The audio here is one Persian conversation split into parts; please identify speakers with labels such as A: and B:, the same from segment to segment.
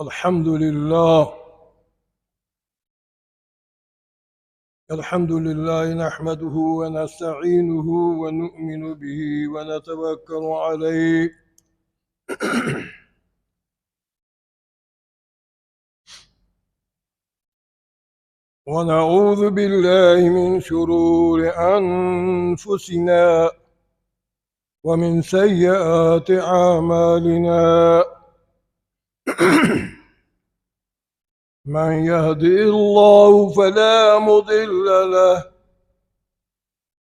A: الحمد لله. الحمد لله نحمده ونستعينه ونؤمن به ونتوكل عليه. ونعوذ بالله من شرور أنفسنا ومن سيئات أعمالنا. من يهدئ الله فلا مضل له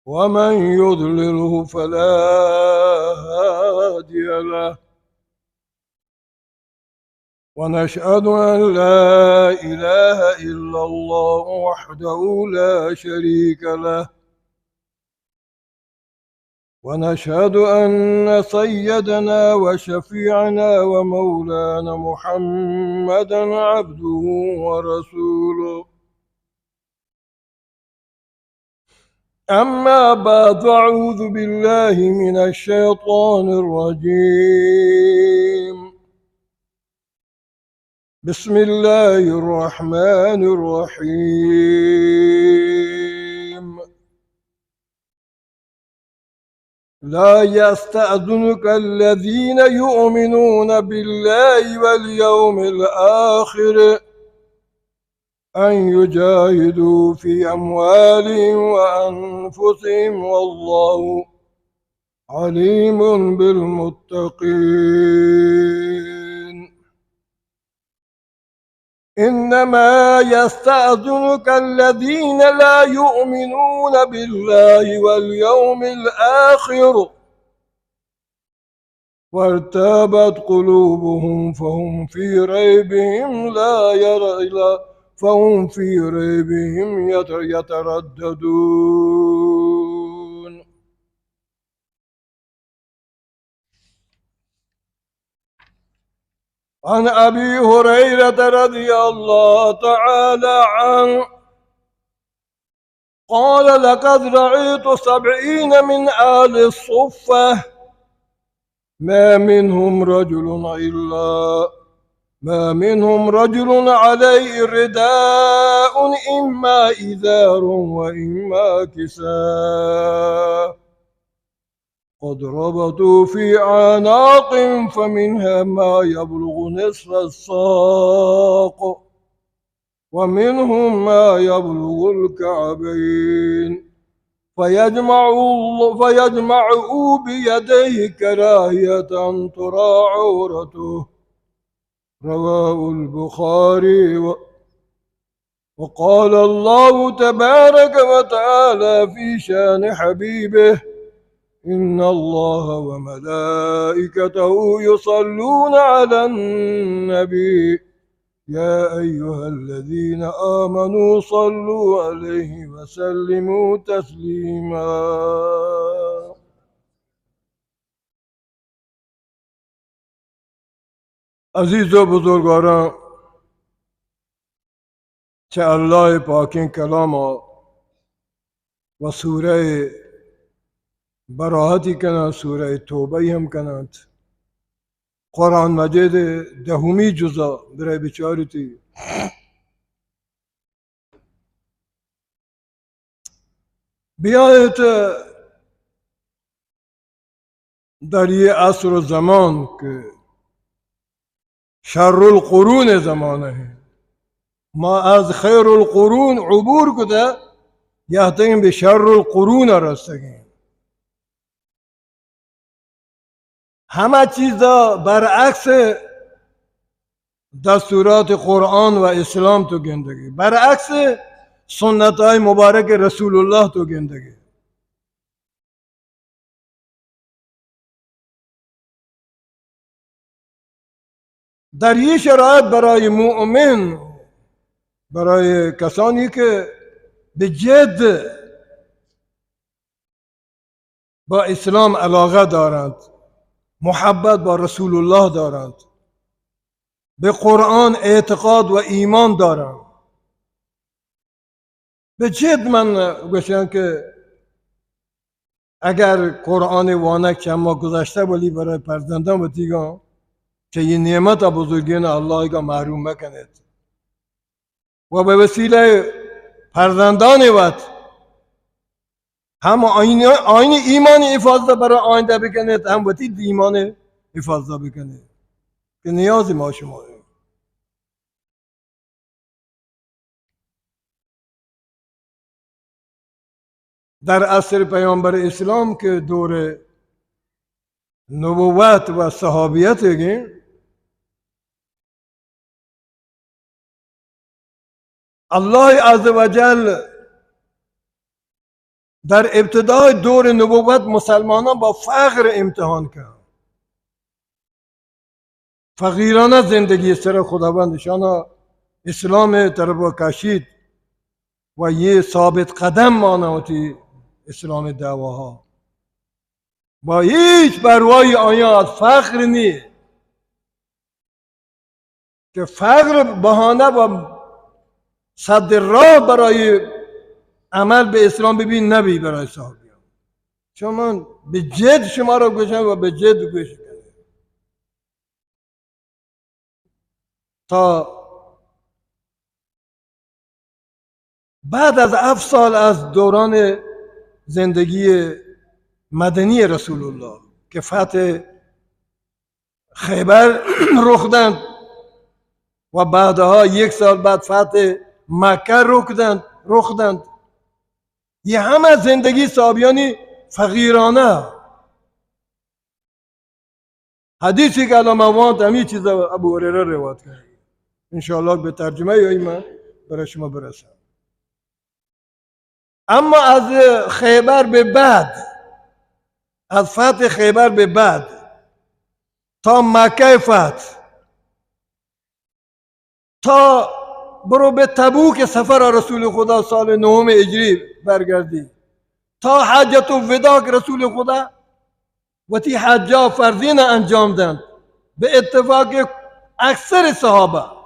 A: ومن يضلله فلا هادي له. ونشهد أن لا إله إلا الله وحده لا شريك له. ونشهد أن سيدنا وشفيعنا ومولانا محمدا عبده ورسوله. أما بعد، أعوذ بالله من الشيطان الرجيم. بسم الله الرحمن الرحيم. لا يستأذنك الذين يؤمنون بالله واليوم الآخر أن يجاهدوا في أموالهم وأنفسهم والله عليم بالمتقين. إنما يستأذنك الذين لا يؤمنون بالله واليوم الآخر وارتابت قلوبهم فهم في ريبهم يترددون. عن أبي هريرة رضي الله تعالى عنه قال: لقد رأيت 70 من آل الصفة ما منهم رجل عليه رداء إما إزار وإما كساء قد ربطوا في أعناق فمنها ما يبلغ نصف الساق ومنهم ما يبلغ الكعبين فيجمعوا بيديه كراهية أن ترى عورته. رواه البخاري. وقال الله تبارك وتعالى في شان حبيبه: إن الله وملائكته يصلون على النبي يا أيها الذين آمنوا صلوا عليه وسلموا تسليما. عزیز و بزرگواران، چه الله پاکین کلام و سوره براحتی کنند، سوره توبه هم کنند. قرآن مجید دهمی جزا برای بیچارتی بیایت در یه عصر و زمان که شر القرون زمانه ما از خیر القرون عبور کده یهتیم به شر القرون رسیدیم. همه چیزا برعکس دستورات قرآن و اسلام تو گندگی، برعکس سنت های مبارک رسول الله تو گندگی. در این شرایط برای مؤمن، برای کسانی که به جد با اسلام علاقه دارند، محبت با رسول الله دارند، به قرآن اعتقاد و ایمان دارند، به جد من گوشم که اگر قرآن وانک چند ماه گذشته ولی برای فرزندان و تیگان که این نعمت بزرگین الله کا محروم مکنید و به وسیله فرزندان وقت هم آین ایمان حفاظت برای آینده بکنید هم وقتی ایمان حفاظت بکنید که نیازی ما شما ہے. در عصر پیامبر اسلام که دور نبوت و صحابیت ہے الله عز وجل در ابتدای دور نبوت مسلمانان با فقر امتحان کرد فقیرانه زندگی سر خداوندشان اسلام طرف کشید و یه ثابت قدم مانوتی اسلام دعواها با هیچ پروایی آیا از فقر نی که فقر بهانه و صد راه برای عمل به اسلام ببین نبی برای صحابیان چون من به جد شما را گوشم و به جد گوش کنم تا بعد از 7 سال از دوران زندگی مدنی رسول الله که فتح خیبر رخ داد و بعدها 1 سال بعد فتح مکه رخ داد یه همه زندگی صحابیانی فقیرانه حدیثی که الان مواد همین چیز ابو هریره روایت کرد انشاءالله به ترجمه یا من برای شما برسم اما از خیبر به بعد از فتح خیبر به بعد تا مکه فتح تا برو به تبوک سفر رسول خدا سال 9 هجری برگردی تا حجت الوداع رسول خدا و تی حجا فرضین انجام دادند به اتفاق اکثر صحابه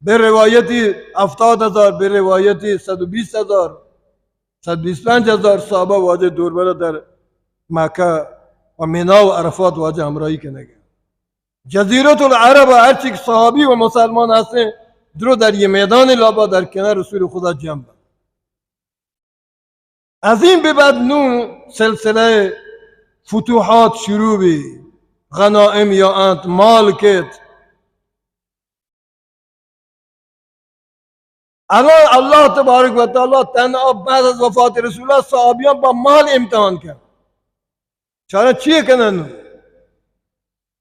A: به روایتی 70,000 به روایتی 120,000 125,000 صحابه واجه دوربره در مکه و مینا و عرفات واجه همراهی کنه جزیرت العرب هرچی که صحابی و مسلمان هستن درو در یه میدان لابا در کنار رسول خدا جمع از این به بعد نو سلسله فتوحات شروع بی غنائم یا انت مال کت الان الله تبارک و تعالی تنها بعد از وفات رسول الله صحابیان با مال امتحان کرد چرا چیه کنن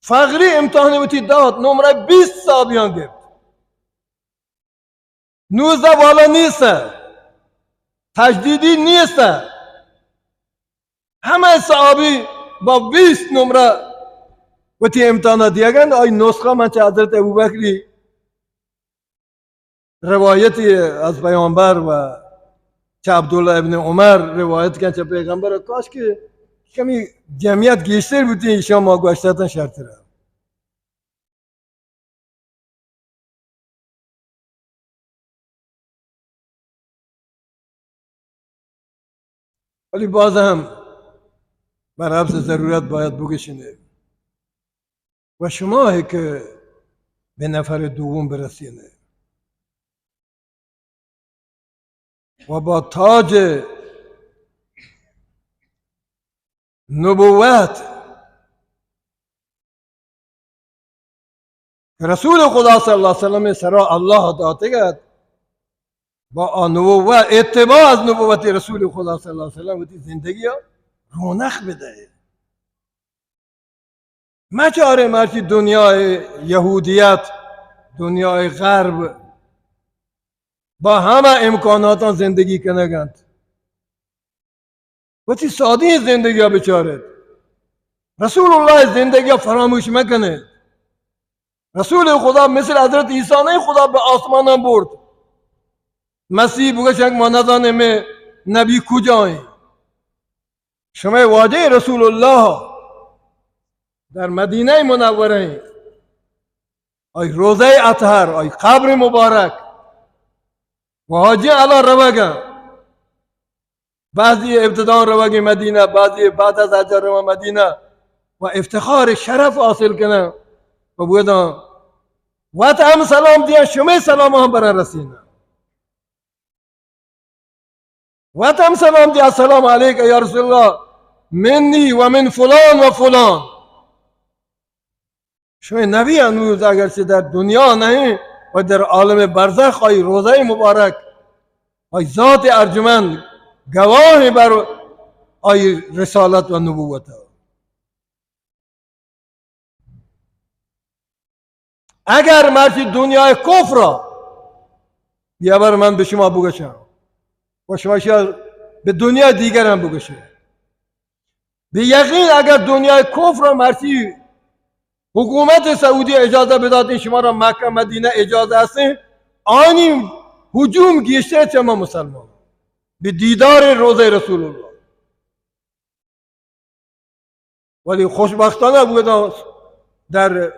A: فقری امتحان بودی داد نمره 20 صحابیان گرفت 19 والا نیست تجدیدی نیست همه صحابی با 20 نمره بودی امتحانات دیگرند آی نسخه من چه حضرت ابوبکری روایتی از پیامبر و چه عبدالله ابن عمر روایت کن چه پیغمبر کاش که کمی جمعیت گیشتر بودی شما گوشتتن شرط را ولی باز هم بر حبس ضرورت باید بگشینه و شما که به نفر دوم برسینه و با تاج نبوت رسول خدا صلی الله علیه وسلم سرا الله داده گد با نبوت اتباع از نبوت رسول خدا صلی الله علیه وسلم زندگی رونق بده مچاره مرچی دنیای یهودیت دنیای غرب با همه امکانات زندگی کنگند و تی سادی زندگی ها بچاره رسول الله زندگی ها فراموش مکنه رسول خدا مثل حضرت عیسی نه خدا به آسمان هم برد مسیح بگشنگ ما ندانیم نبی کجایی شما واجه رسول الله در مدینه منوره آی روزه اطهر آی قبر مبارک و حاجی علا رواگا بعضی ابتدان رواگی مدینه، بعضی بعد از حج روا مدینه و افتخار شرف حاصل کنه و بودن وقت هم سلام دیا شما سلام هم برای رسینه وقت هم سلام دیا السلام علیک یا رسول الله منی و من فلان و فلان. شما نبی هنوز اگرچه در دنیا نہیں و در عالم برزخ آی روزه مبارک آی ذات ارجمند گواه بر آی رسالت و نبوت. اگر مرچی دنیای کفر را بیاور من به شما بگشم و شما شاید به دنیا دیگر هم بگشه به یقین اگر دنیای کفر را مرچی حکومت سعودی اجازه بداد شما را مکه مدینه اجازه هستین آنی هجوم گیشته چما مسلمان به دیدار روزه رسول الله. ولی خوشبختانه بود در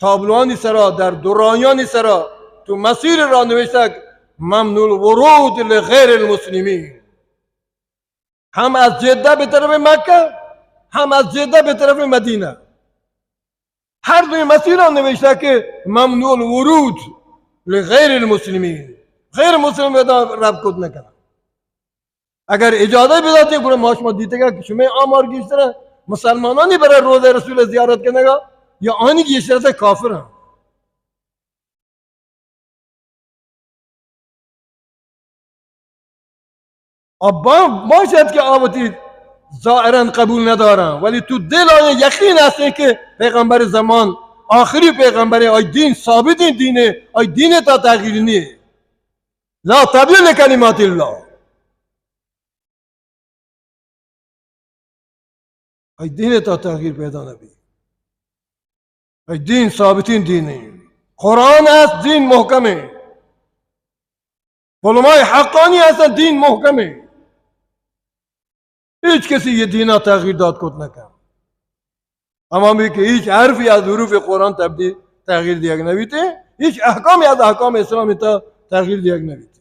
A: تابلوانی سرا در دورانیانی سرا تو مسیر را نوشته ممنوع الورود لغیر المسلمین هم از جده به طرف مکه هم از جده به طرف مدینه هر دوی مسیر را نوشته که ممنوع الورود لغیر المسلمین غیر مسلم رب کد نکنه. اگر اجازه بداده برای ما شما دیده که شما آمار گیشتره مسلمانانی برای روزه رسول زیارت کنه یا آنی گیشتره کافر هم. باشد که آبتی ظاهرا قبول ندارم ولی تو دل آن یقین هسته که پیغمبر زمان آخری پیغمبر آی دین ثابت دینه آی دین تا تغییر نیه لا تبدیل کلمات الله آی دین تا تغییر پیدا نبی آی دین ثابتین دینه قرآن هست دین محکمه علمای حقانی هستن دین محکمه هیچ کسی یه دینا تغییر داد کد نکن اما می که هیچ حرفی از حروف قرآن تغییر دیگ نویده هیچ احکامی از احکام اسلامی تا تغییر دیگ نویده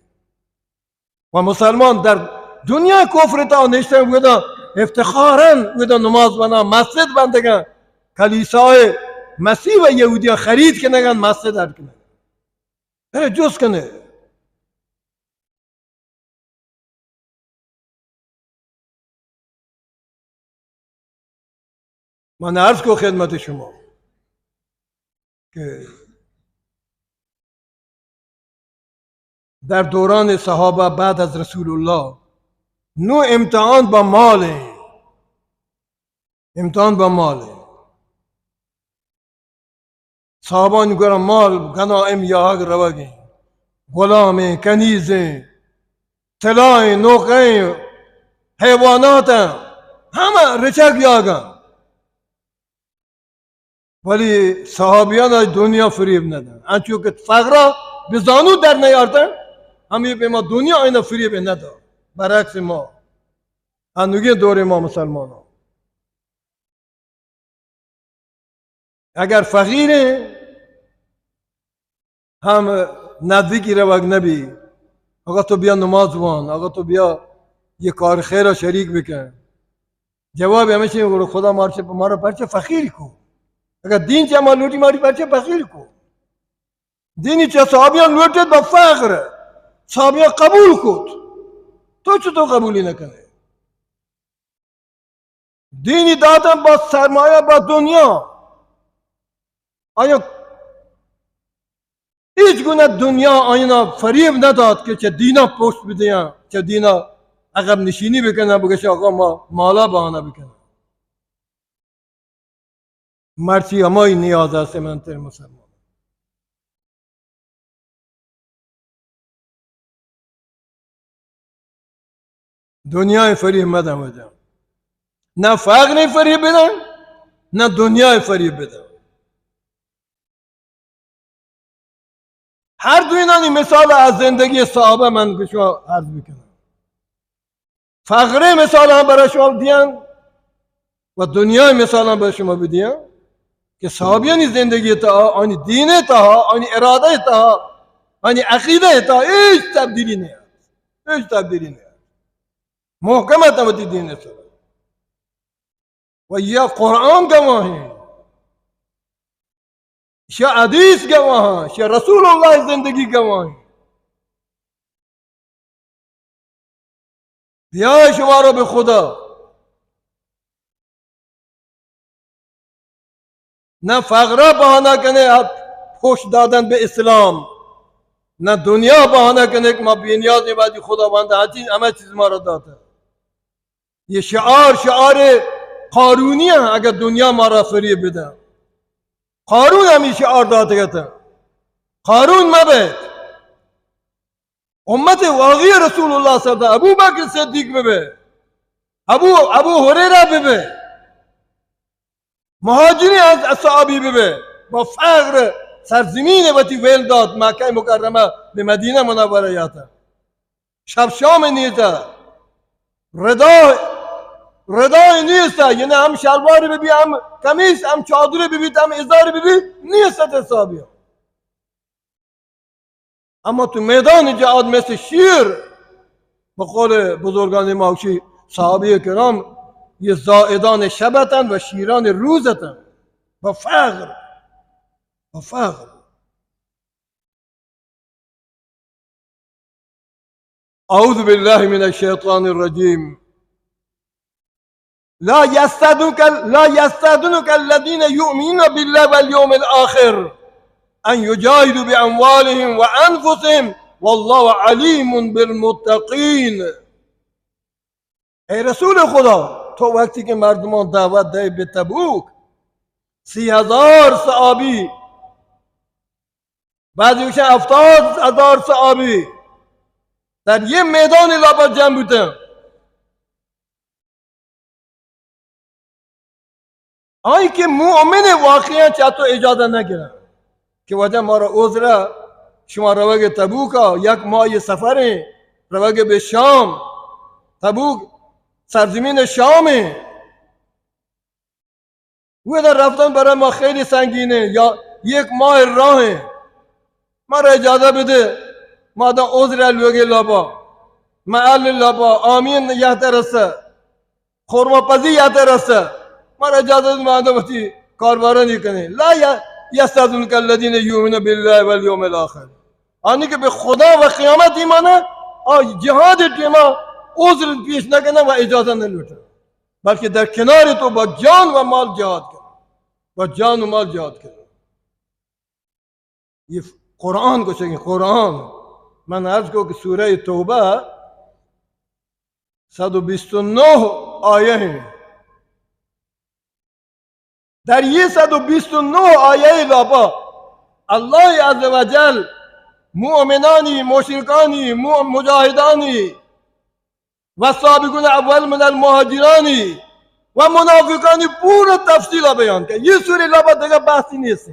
A: و مسلمان در دنیا کفر تا نشته بوده افتخارا بوده نماز بنا مسجد بندگن کلیسای مسیح و یهودی خرید کنگن مسجد هر کنگن بره جز کنه. من عرض کو خدمت شما که در دوران صحابه بعد از رسول الله نو امتحان با مال امتحان با مال صحابه نگرم مال غنائم یا حق روگی غلام کنیز طلای نوقه حیوانات همه رچک یاگن ولی صحابیان دنیا فریب ندن انچو که فقرا به زانو در نیارتن همی به ما دنیا اینا فریب ندن برعکس ما هنوگی دور ما مسلمان ها اگر فقیره هم نزدیکی روگ نبی آقا تو بیا نماز بان آقا تو بیا یه کار خیر شریک بکن جواب همیشه خدا ما را پرچه فقیر کو اگر دین چه ما لوٹی ماری پرچه فقیر کو دینی چه صحابیان لوٹید با فقر صحابیان قبول کد تو چطور قبولی نکنه دینی دادن با سرمایه با دنیا آیا هیچ گونه دنیا آینا فریب نداد که چه دینا پشت بدهیم چه دینا عقب نشینی بکنه بگه آقا ما مالا بهانه بکنه مرچی همایی نیاز است من تر مسلمان دنیای فریب مدم وجم نه فقر فریب بدن نه دنیای فریب بدن هر دو اینانی مثال از زندگی صحابه من به شما عرض بکنم فقر مثال هم برای شما دیان و دنیای مثال هم برای شما بدیم که صحابیانی زندگی تا آنی دین تا آنی اراده تا hani akide ta hiç tebdili ne? Hiç tebdili ne? Muhkemet ama dine sonra. Ve ya Kur'an gavahi, ya hadis gavahi, ya Resulullah zindagi gavahi. Ya şumara bi Khuda. نه فقره بهانه کنه پشت دادن به اسلام، نه دنیا بهانه کنه که ما بی‌نیاز عبادی خداوند هستی، همه چیز ما را داده. یہ شعار قارونی ہے اگر دنیا ما را فریب بده. قارون همی شعار داده گتا. قارون مبید. امت واقعی رسول الله صلی اللہ ابو بکر صدیق ببه، ابو هریره ببه، مهاجری از صحابی ببه، با فقر سرزمین وتی ویل داد مکه مکرمه به مدینه منوره یاتا. شب شام نیسته، ردای نیسته، یعنی هم شلواری ببی، هم کمیس، هم چادری ببی، هم ازاری ببی، نیسته تصابی. اما تو میدان جهاد مثل شیر، به قول بزرگان ماوشی صحابی کرام، یه زائدان شبتن و شیران روزتن. با فقر أعوذ بالله من الشيطان الرجيم. لا يستأذنك الذين يؤمنون بالله واليوم الآخر أن يجاهدوا بأموالهم وأنفسهم والله عليم بالمتقين. ای رسول خدا، تو وقتی که مردمان دعوت دهی به تبوک، 30,000 صحابی، بعضی میشه 70,000 صحابی در یه میدان لابا جمع بودن. آنی که مؤمن واقعا چطور اجازه نگیرن که وجه ما را عذره، شما روگ تبوک یک ماه سفره، روگ به شام، تبوک سرزمین شامه، او در رفتن برای ما خیلی سنگینه، یا یک ماه راهه، ما را اجازه بده ما دا عذر لوگ لابا، محل لابا، آمین یحترسه، خورما پزی یحترسه، ما را اجازه بده ما دا وقتی کاربارانی کنه. لا یستأذنک الذین یؤمنون بالله والیوم الآخر. آنی که به خدا و قیامت ایمانه، جهاد تیما عذر پیش نکنه و اجازه نلوٹه، بلکه در کنار تو با جان و مال جهاد کنه، با جان و مال جهاد کنه. یہ قرآن کو چاہیے. قرآن من عرض کو کہ سورہ توبہ 129 آیه ہیں. در یہ 129 آیه لابا اللہ عز و جل مؤمنانی، مشرکانی، مجاہدانی و سابقون اول من المهاجرانی و منافقانی پورا تفصیل بیان کرد. یہ سوره لابا دیگه بحثی نیست.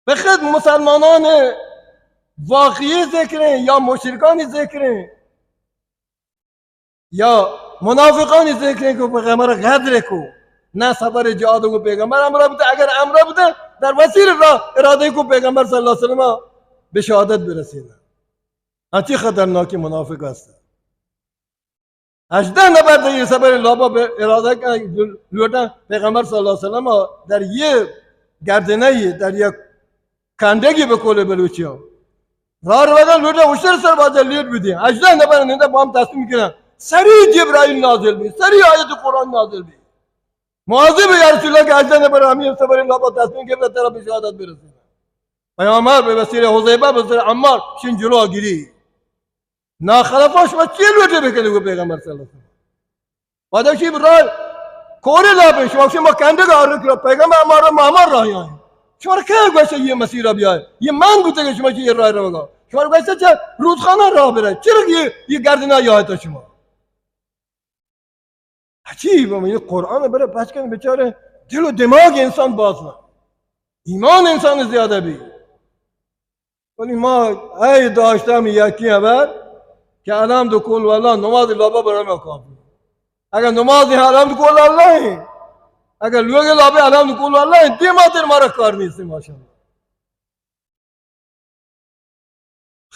A: به خود مسلمانان واقعی ذکریں یا مشرکانی ذکریں یا منافقانی ذکریں که پیغمبر غدر کو نه سفر جهاد کو پیغمبر امر بوده. اگر امر بوده در مسیر راه اراده کو پیغمبر صلی الله علیه و سلم به شهادت برسیده. چه خطرناکی منافق است. 18 نفر در این سفر لابا به اراده کردن پیغمبر صلی الله علیه و سلم در یک گردنه، در یک کندگی به قول بلوچی ها راه رو بدن لوٹا اشتر سر بازه لیت بیدیم. 18 نفر ننده با هم تصمیم کنن سریع جبرائیل نازل بی، سریع آیت قرآن نازل بی. مواظب یا رسول الله که 18 نفر همین سفر الله با تصمیم که به طرف شهادت برسید. پیامبر به وسیله حذیفه به وسیله عمار شین جلو گیری. ناخلفاش و چی لوٹه بکنه گو پیغمبر صلی الله علیه وسلم. بعد شی راه کوره لابه شما کنده گاره که پیغمبر امار راهی آیه. شما که گوشه یه مسیر بیای، یه من بوده که شما که یه راه رو بگا، شما گوشه چه رودخانه راه بره، چرا یه گردنه یاد شما؟ عجیبه. این قرآن بره پس کنه بیچاره دل و دماغ انسان باز نه، ایمان انسان زیاده بی. ولی ما ای داشتم یکی اول که الحمد کل والله نماز لابا برای ما کافی. اگر نماز الحمد کل والله، اگر لوگ لابه الحمد کل والله دیماتر مارا کار نیست ماشاءالله.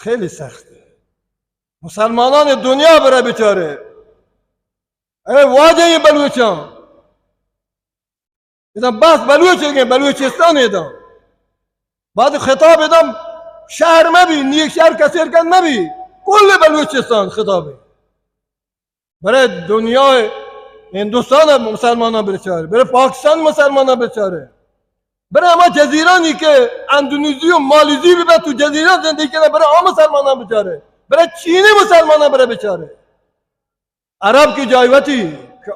A: خیلی سخته. مسلمانان دنیا بره بیچاره. ای واجه این بلوچان ایدم بس بلوچه بلوچستان ایدم بعد خطاب ایدم شهر مبی نیک شهر کسیر کن مبی کل بلوچستان خطابه برای دنیا هندوستان مسلمانان بیچاره، برای پاکستان مسلمانان بیچاره، برای اما جزیرانی که اندونزی و مالزی ببین تو جزیران زندگی کنه برای آن مسلمانان بیچاره، برای چینی مسلمانان برای بیچاره. عرب کی جایوتی که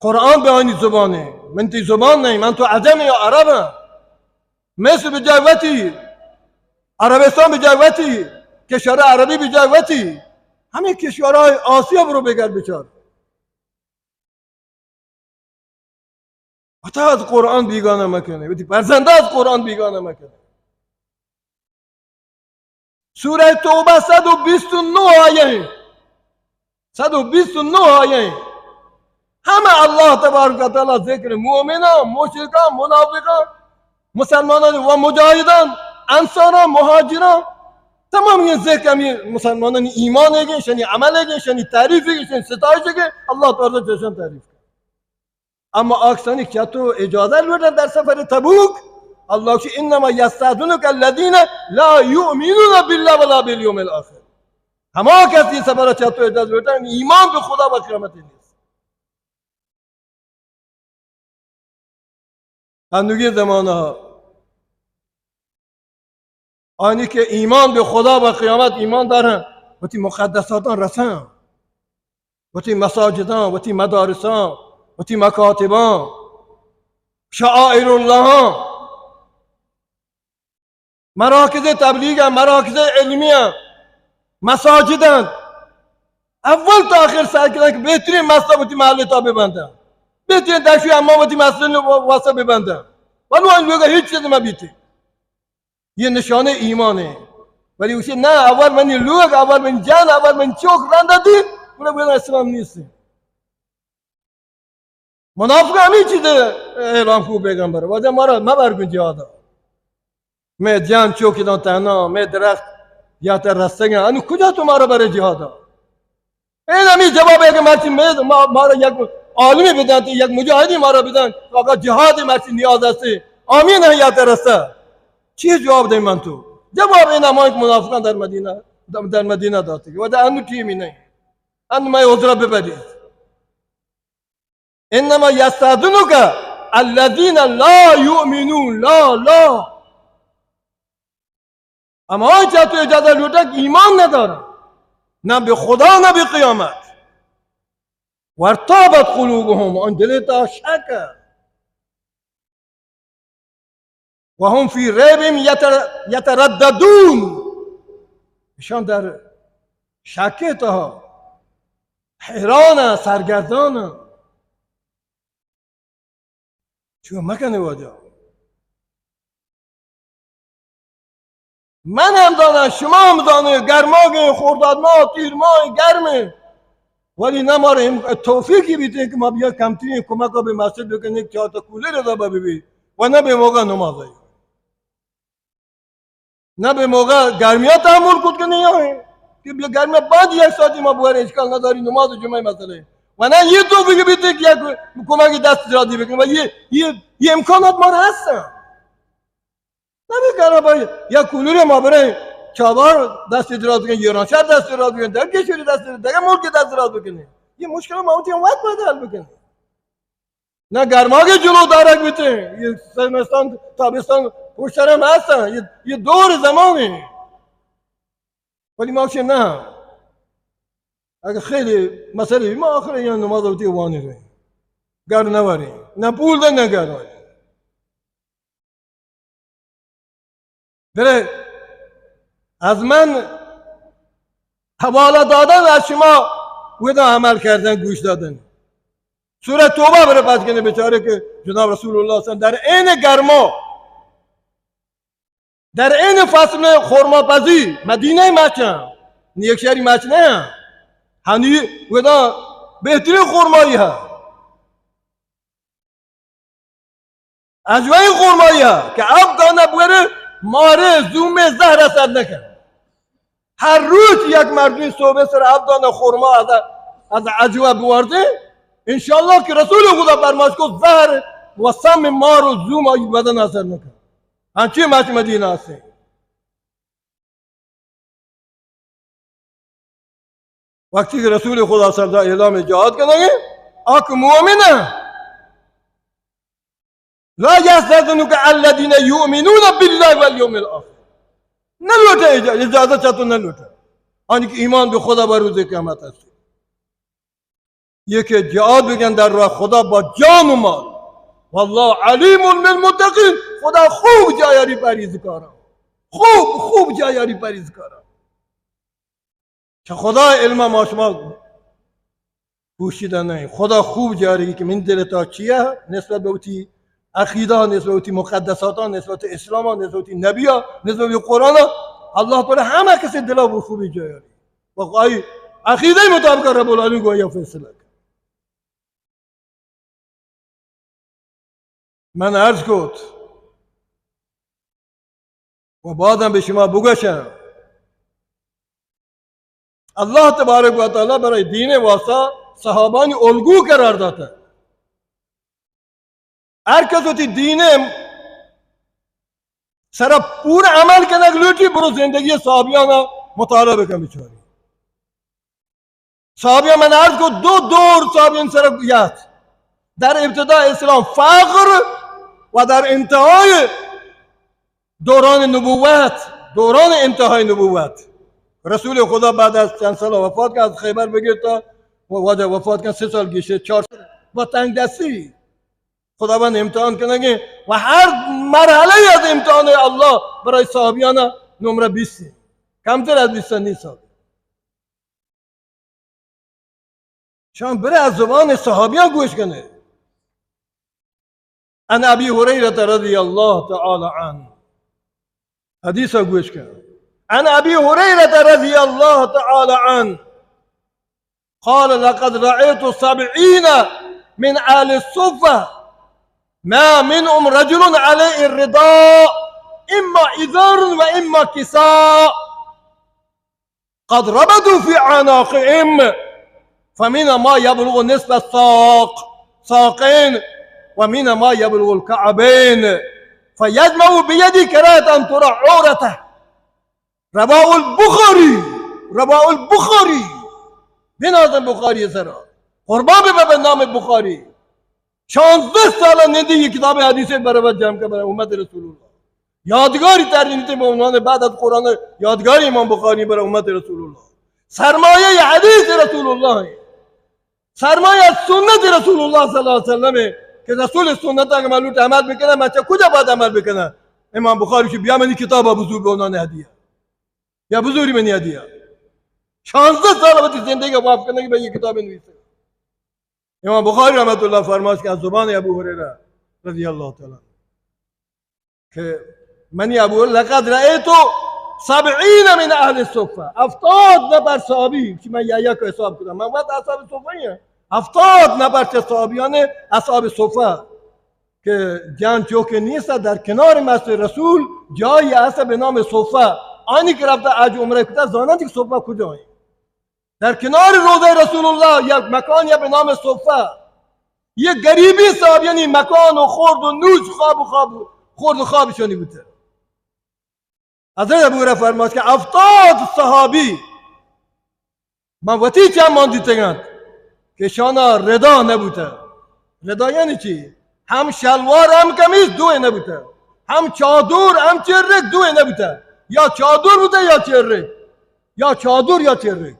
A: قرآن به آنی زبانه، من تی زبان نہیں، من تو عجم یا عربم. مصر به جایوتی، عربستان به جایوتی، کشور عربی به جایوتی، همه کشورهای آسیا برو بگرد بیچاره. و تا از قرآن بیگانه مکنه، و تی فرزنده از قرآن بیگانه مکنه. سوره توبه 129 آیه 129 آیه همه الله تبارک و تعالی ذکر مؤمنان، مشرکان، منافقان، مسلمانان و مجاهدان، انصاران، مهاجران، تمام این ذکر همی مسلمانان ایمان گه، شنی عمل گه، شنی تعریف گه، شنی ستایش گه، الله تعالی جشن تعریف گه. اما آکسانی که تو اجازه لودن در سفر تبوک الله که انما یستأذنک الذین لا یؤمنون بالله ولا بالیوم الاخر. همه کسی سفر چطور اجازه لودن ایمان به خدا و قیامت نیست. هندوگی زمانه ها آنی که ایمان به خدا و قیامت ایمان دارن و تی مقدساتان رسن و تی مساجدان و تی مدارسان و تی مکاتبان شعائر الله مراکز تبلیغ مراکز علمی مساجدن اول تا آخر سعی کردن که بهترین مسجد و تی محله تا ببندن بهترین دشوی امام و تی مسجد واسه ببندن ولی اون لوگا هیچ چیز ما بیتی یہ نشانه ایمانه ولی اسی نه اول منی لوگ اول من جان اول من چوک رنده دی بوده اسلام نیست. منافق همین چیز اعلام خوب پیغمبر وجه مارا مبر کن جهادا میں جان چوکی دان تنها میں درخت یا تر رستگان انو کجا تو مارا بره جهادا این همین جواب ہے کہ مرچی مارا یک عالمی بدن یک مجاهدی مارا بدن آقا جهاد مرچی نیاز است آمین ہے یا تر رسته چی جواب دهیم من تو؟ جواب این اما یک منافقان در مدینه داده که وجه انو تیمی نہیں انو مای عذرا ببرید انما یستأذنک الذین لا یؤمنون لا اما آنچه تو اجازه لوٹه که ایمان نداره نه به خدا نه به قیامت وارتابت قلوبهم آن دلتا شک و هم فی ریب یترددون ایشان در شک تا حیران سرگردان چون مکنه واجه من هم دانم شما هم دانه گرماگ خورداد ما تیر ماه گرمه ولی نماره توفیقی بیتیم که ما بیا کمترین کمک ها به مسجد بکنیم یک چهار تا کولر را ببینیم و نه به موقع نماز هایی نه به موقع گرمی ها تحمل کود که نیایی که بیا گرمی بعد یک ساعتی ما بوهر اشکال نداری نماز جمعه مسئله و نه یه توفیقی بیتیم که یک کمک دست رادی بکنیم و یه امکانات ما هستن نمیکنه باید یا کولور ما برای چابار دست دراز بکنه ایرانشهر دست دراز بکنه در کشوری دست دراز در ملک دست دراز بکنه یه مشکل ما اون وقت باید حل بکنه نه گرماگ جلو دارک بیته یه سرمستان تابستان پشترم هستن یه دور زمانه ولی ما چه نه اگه خیلی مسئله ما آخر این نماز رو وانی ریم گر نوریم نه پول ده نه گر بره از من حواله دادن از شما ودا عمل کردن گوش دادن سوره توبه بره پس کنه بیچاره که جناب رسول الله صلی الله علیه و در عین گرما در عین فصل خرماپزی مدینه مکه یک شهری مکه نه هنی ودا بهترین خرمایی ها اجوای خرمایی ها که اب دانه بره ماره زوم زهر اثر نکن. هر روز یک مردی صبح سر 7 دانه خرما از عجوه بورده، انشالله که رسول خدا فرماش کو زهر و سم مار و زوم ای بدن اثر نکن. همچی ماش مدینه است. وقتی که رسول خدا سردا اعلام جهاد کنه، آک مؤمنه لا يستأذنك الذين يؤمنون بالله واليوم الآخر. نلوٹے اجازت چاہتو نلوٹے آنی کہ ایمان به خدا بر روز قیامت است. یہ کہ جهاد بگن در راه خدا با جان و مال. والله علیم بالمتقین. خدا خوب جایاری پرهیزکاران، خوب جایاری پرهیزکاران. که خدا علم ما شما پوشیده نه. خدا خوب جایاری که من دلتا چیه نسبت به اوتی عقیده، نسبت به اوتی مقدسات، نسبت به اسلام، نسبت به نبی، نسبت به قرآن. الله تعالی همه کسی دلا و خوبی جایاری. و عقیده مطابق رب العالمین گویا فیصله. من عرض کد و بعدم به شما بگوشم الله تبارک و تعالی برای دین واسطه صحابانی الگو قرار داده. هر کس وقتی دین سر پور عمل کنه لوٹی برو زندگی صحابیان مطالعه بکن بیچاری. صحابیان من عرض کد دو دور صحابیان سر یاد در ابتدای اسلام فقر و در انتهای دوران نبوت، دوران انتهای نبوت. رسول خدا بعد از چند سال وفات کرد، از خیبر بگیر تا وفات کرد 3 سال گشته 4 سال با تنگ دستی خداوند امتحان کنه و هر مرحله از امتحان الله برای صحابیان نمره 20 کمتر از 20 نیست. شما بره از زبان صحابیان گوش کنه. عن ابي هريره رضي الله تعالى عنه حديث گوش کن. عن ابي هريره رضي الله تعالى عنه قال لقد رأيت 70 من اهل الصفه ما منهم رجل عليه الرداء اما ازار واما كساء قد ربطوا في عناقهم فمن ما يبلغ نصف الساق ساقين ومن ما يبلغ الكعبين فيجمع بيده كراهة أن ترى عورته. رواه البخاري بنازم بخاری سرا قربان به نام بخاری 16 سال ندی کتاب حدیث برابر جمع که برای امت رسول الله یادگاری ترجمه به عنوان بعد از قرآن یادگاری امام بخاری برای امت رسول الله. سرمایه حدیث رسول الله، سرمایه سنت رسول الله صلی الله علیه و سلم که رسول سنت اگه معلومت عمل میکنه بچه کجا باید عمل بکنه؟ امام بخاری که بیا منی کتاب بزرگ به عنوان هدیه یا بزرگی منی هدیه 16 سال وقتی زندگی وقف کنه که به یک کتاب نویسه. امام بخاری رحمت الله فرماش که از زبان ابو هریره رضی الله تعالی که منی ابو هریره لقد رأیت 70 من اهل الصفه 70 نفر صحابی که من یک حساب کردم من وقت اصحاب صفه 70 نفر صحابیان اصحاب صفه که جان چوک نیست در کنار مسجد رسول جایی هست به نام صفه. آنی که رفته حج عمره کرده زانند که صفه کجایی در کنار روضه رسول الله یک مکان یا به نام صفه. یک غریبی صحابیانی مکان و خورد و نوش خورد و خوابشانی بوده. حضرت ابو هریره فرماید که 70 صحابی من وقتی چند ماندی تگند که شانا ردا نبوده. ردا یعنی چی؟ هم شلوار هم کمیز دوی نبوده، هم چادر هم چرک دوی نبوده. یا چادر بوده یا چرک، یا چادر یا چرک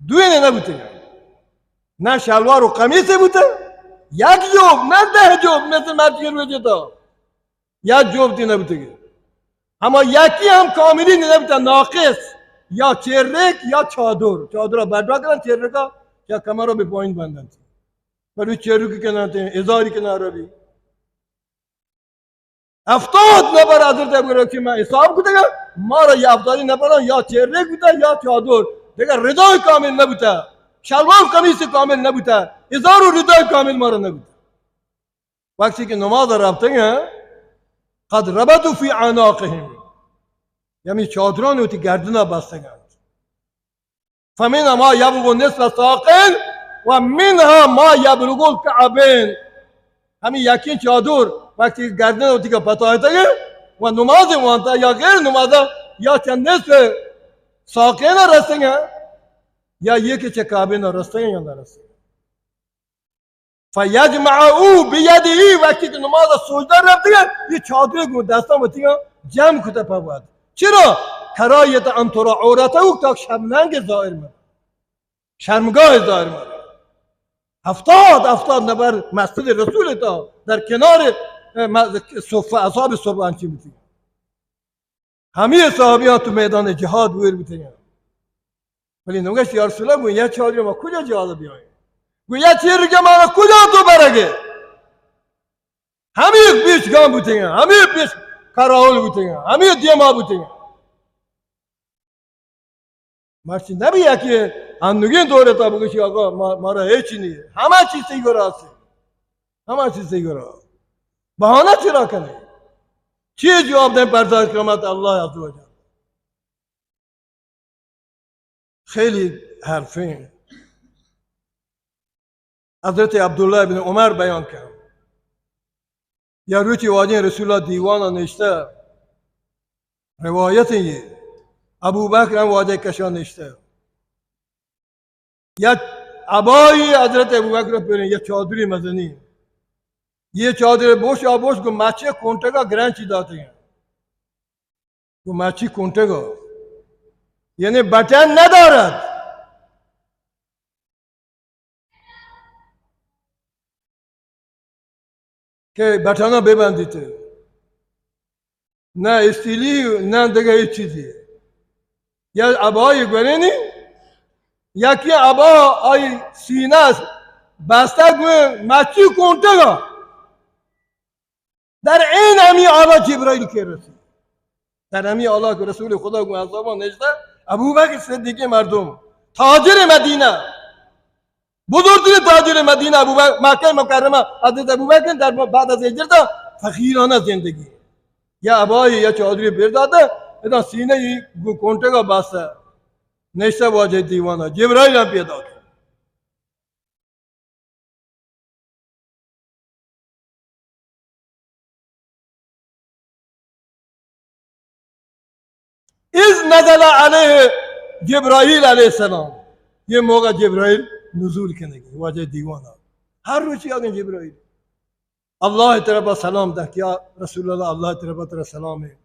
A: دوی نبوده. نه شلوار و قمیص بوده یک جوب نه 10 جوب مثل مرد روی جدا یک جوب دی نبوده. اما یکی هم کاملی نبوده ناقص یا چرک یا چادر. چادر را بردار کنن چرک ها یا کمر را به پایین بندن برای چرکی کنن ازاری کنن روی 70 نفر حضرت ابو هریره که من حساب کردم ما را یا 70 نفر یا چرک بوده یا چادر دیگر ردای کامل نبوده، شلوار قمیص کامل نبوده، ازار و ردای کامل ما را نبوده. وقتی که نماز رفتن قد ربطوا في عناقهم یعنی چادران اوتی گردنا بستگند فمنها ما یبلغ نصف ساقین و منها ما یبلغ الکعبین همین یکی چادر وقتی گردن اوتی که پتاهته و نماز وانتا یا غیر نماز یا چند نصف ساقین رستگند یا یکی چه کعبین رستگند یا نرستگند فیجمعه بیده وقتی که نماز سجده رفته یه چادر کو دستان وتی جمع کته پاود چرا کرایت ان ترى عورته تا شرمنگ ظاهر میشه شرمگاه ظاهر میشه 70 نفر مسجد رسول تا در کنار صفه اصحاب صبحان چی بودی همه صحابیان تو میدان جهاد ویر بودن ولی نگاش یا رسول الله یه چادر ما کجا جهاد بیایم گویا چیزی که ما کجا تو برگه همه پیشگام بودن همه پیش کارول بودن همه دیما بودن مرچی نبیه که اندوگین دوره تا بگوشی آقا ما را هیچی نیست همه چیز سیگره هستی همه چیز سیگره بهانه چرا کنی چی جواب دیم پرزاش کرامت الله عزوجل خیلی حرفین حضرت عبدالله بن عمر بیان کرد یا روچی واجین رسول الله دیوان نشته روایتی ابو بکر هم واجه کشان نشته یا عبای حضرت ابو بکر پیرین یا چادری مزنی یہ چادر بوش آبوش کو ماچے کونٹے کا گرانچی داتے ہیں کو ماچی کونٹے کا یعنی بٹن نہ دارد کہ بٹانا بے بندی تھے نہ استیلی نہ دیگه هیچ چیزی یا عبای گرینی یا که عبا آی سینه است بسته مچی کونته گا در این همی آلا جبرائیل که رسید در همی آلا که رسول خدا گو اصحابان نشته ابو بکر صدیق مردم تاجر مدینه بزرگترین تاجر مدینه ابو بکر مکه مکرمه حضرت ابو بکر در بعد از هجرت فقیرانه زندگی یا عبای یا چادری پیر داده ادا سینه کونته کا بسته نشته واجه دیوانه جبرائیل هم پیدا کرد از نزل علیه جبرائیل علیه السلام یہ موقع جبرائیل نزول کرنے گی واجه دیوانه هر روزی آگن جبرائیل الله طرف سلام ده یا رسول الله الله طرف سلامه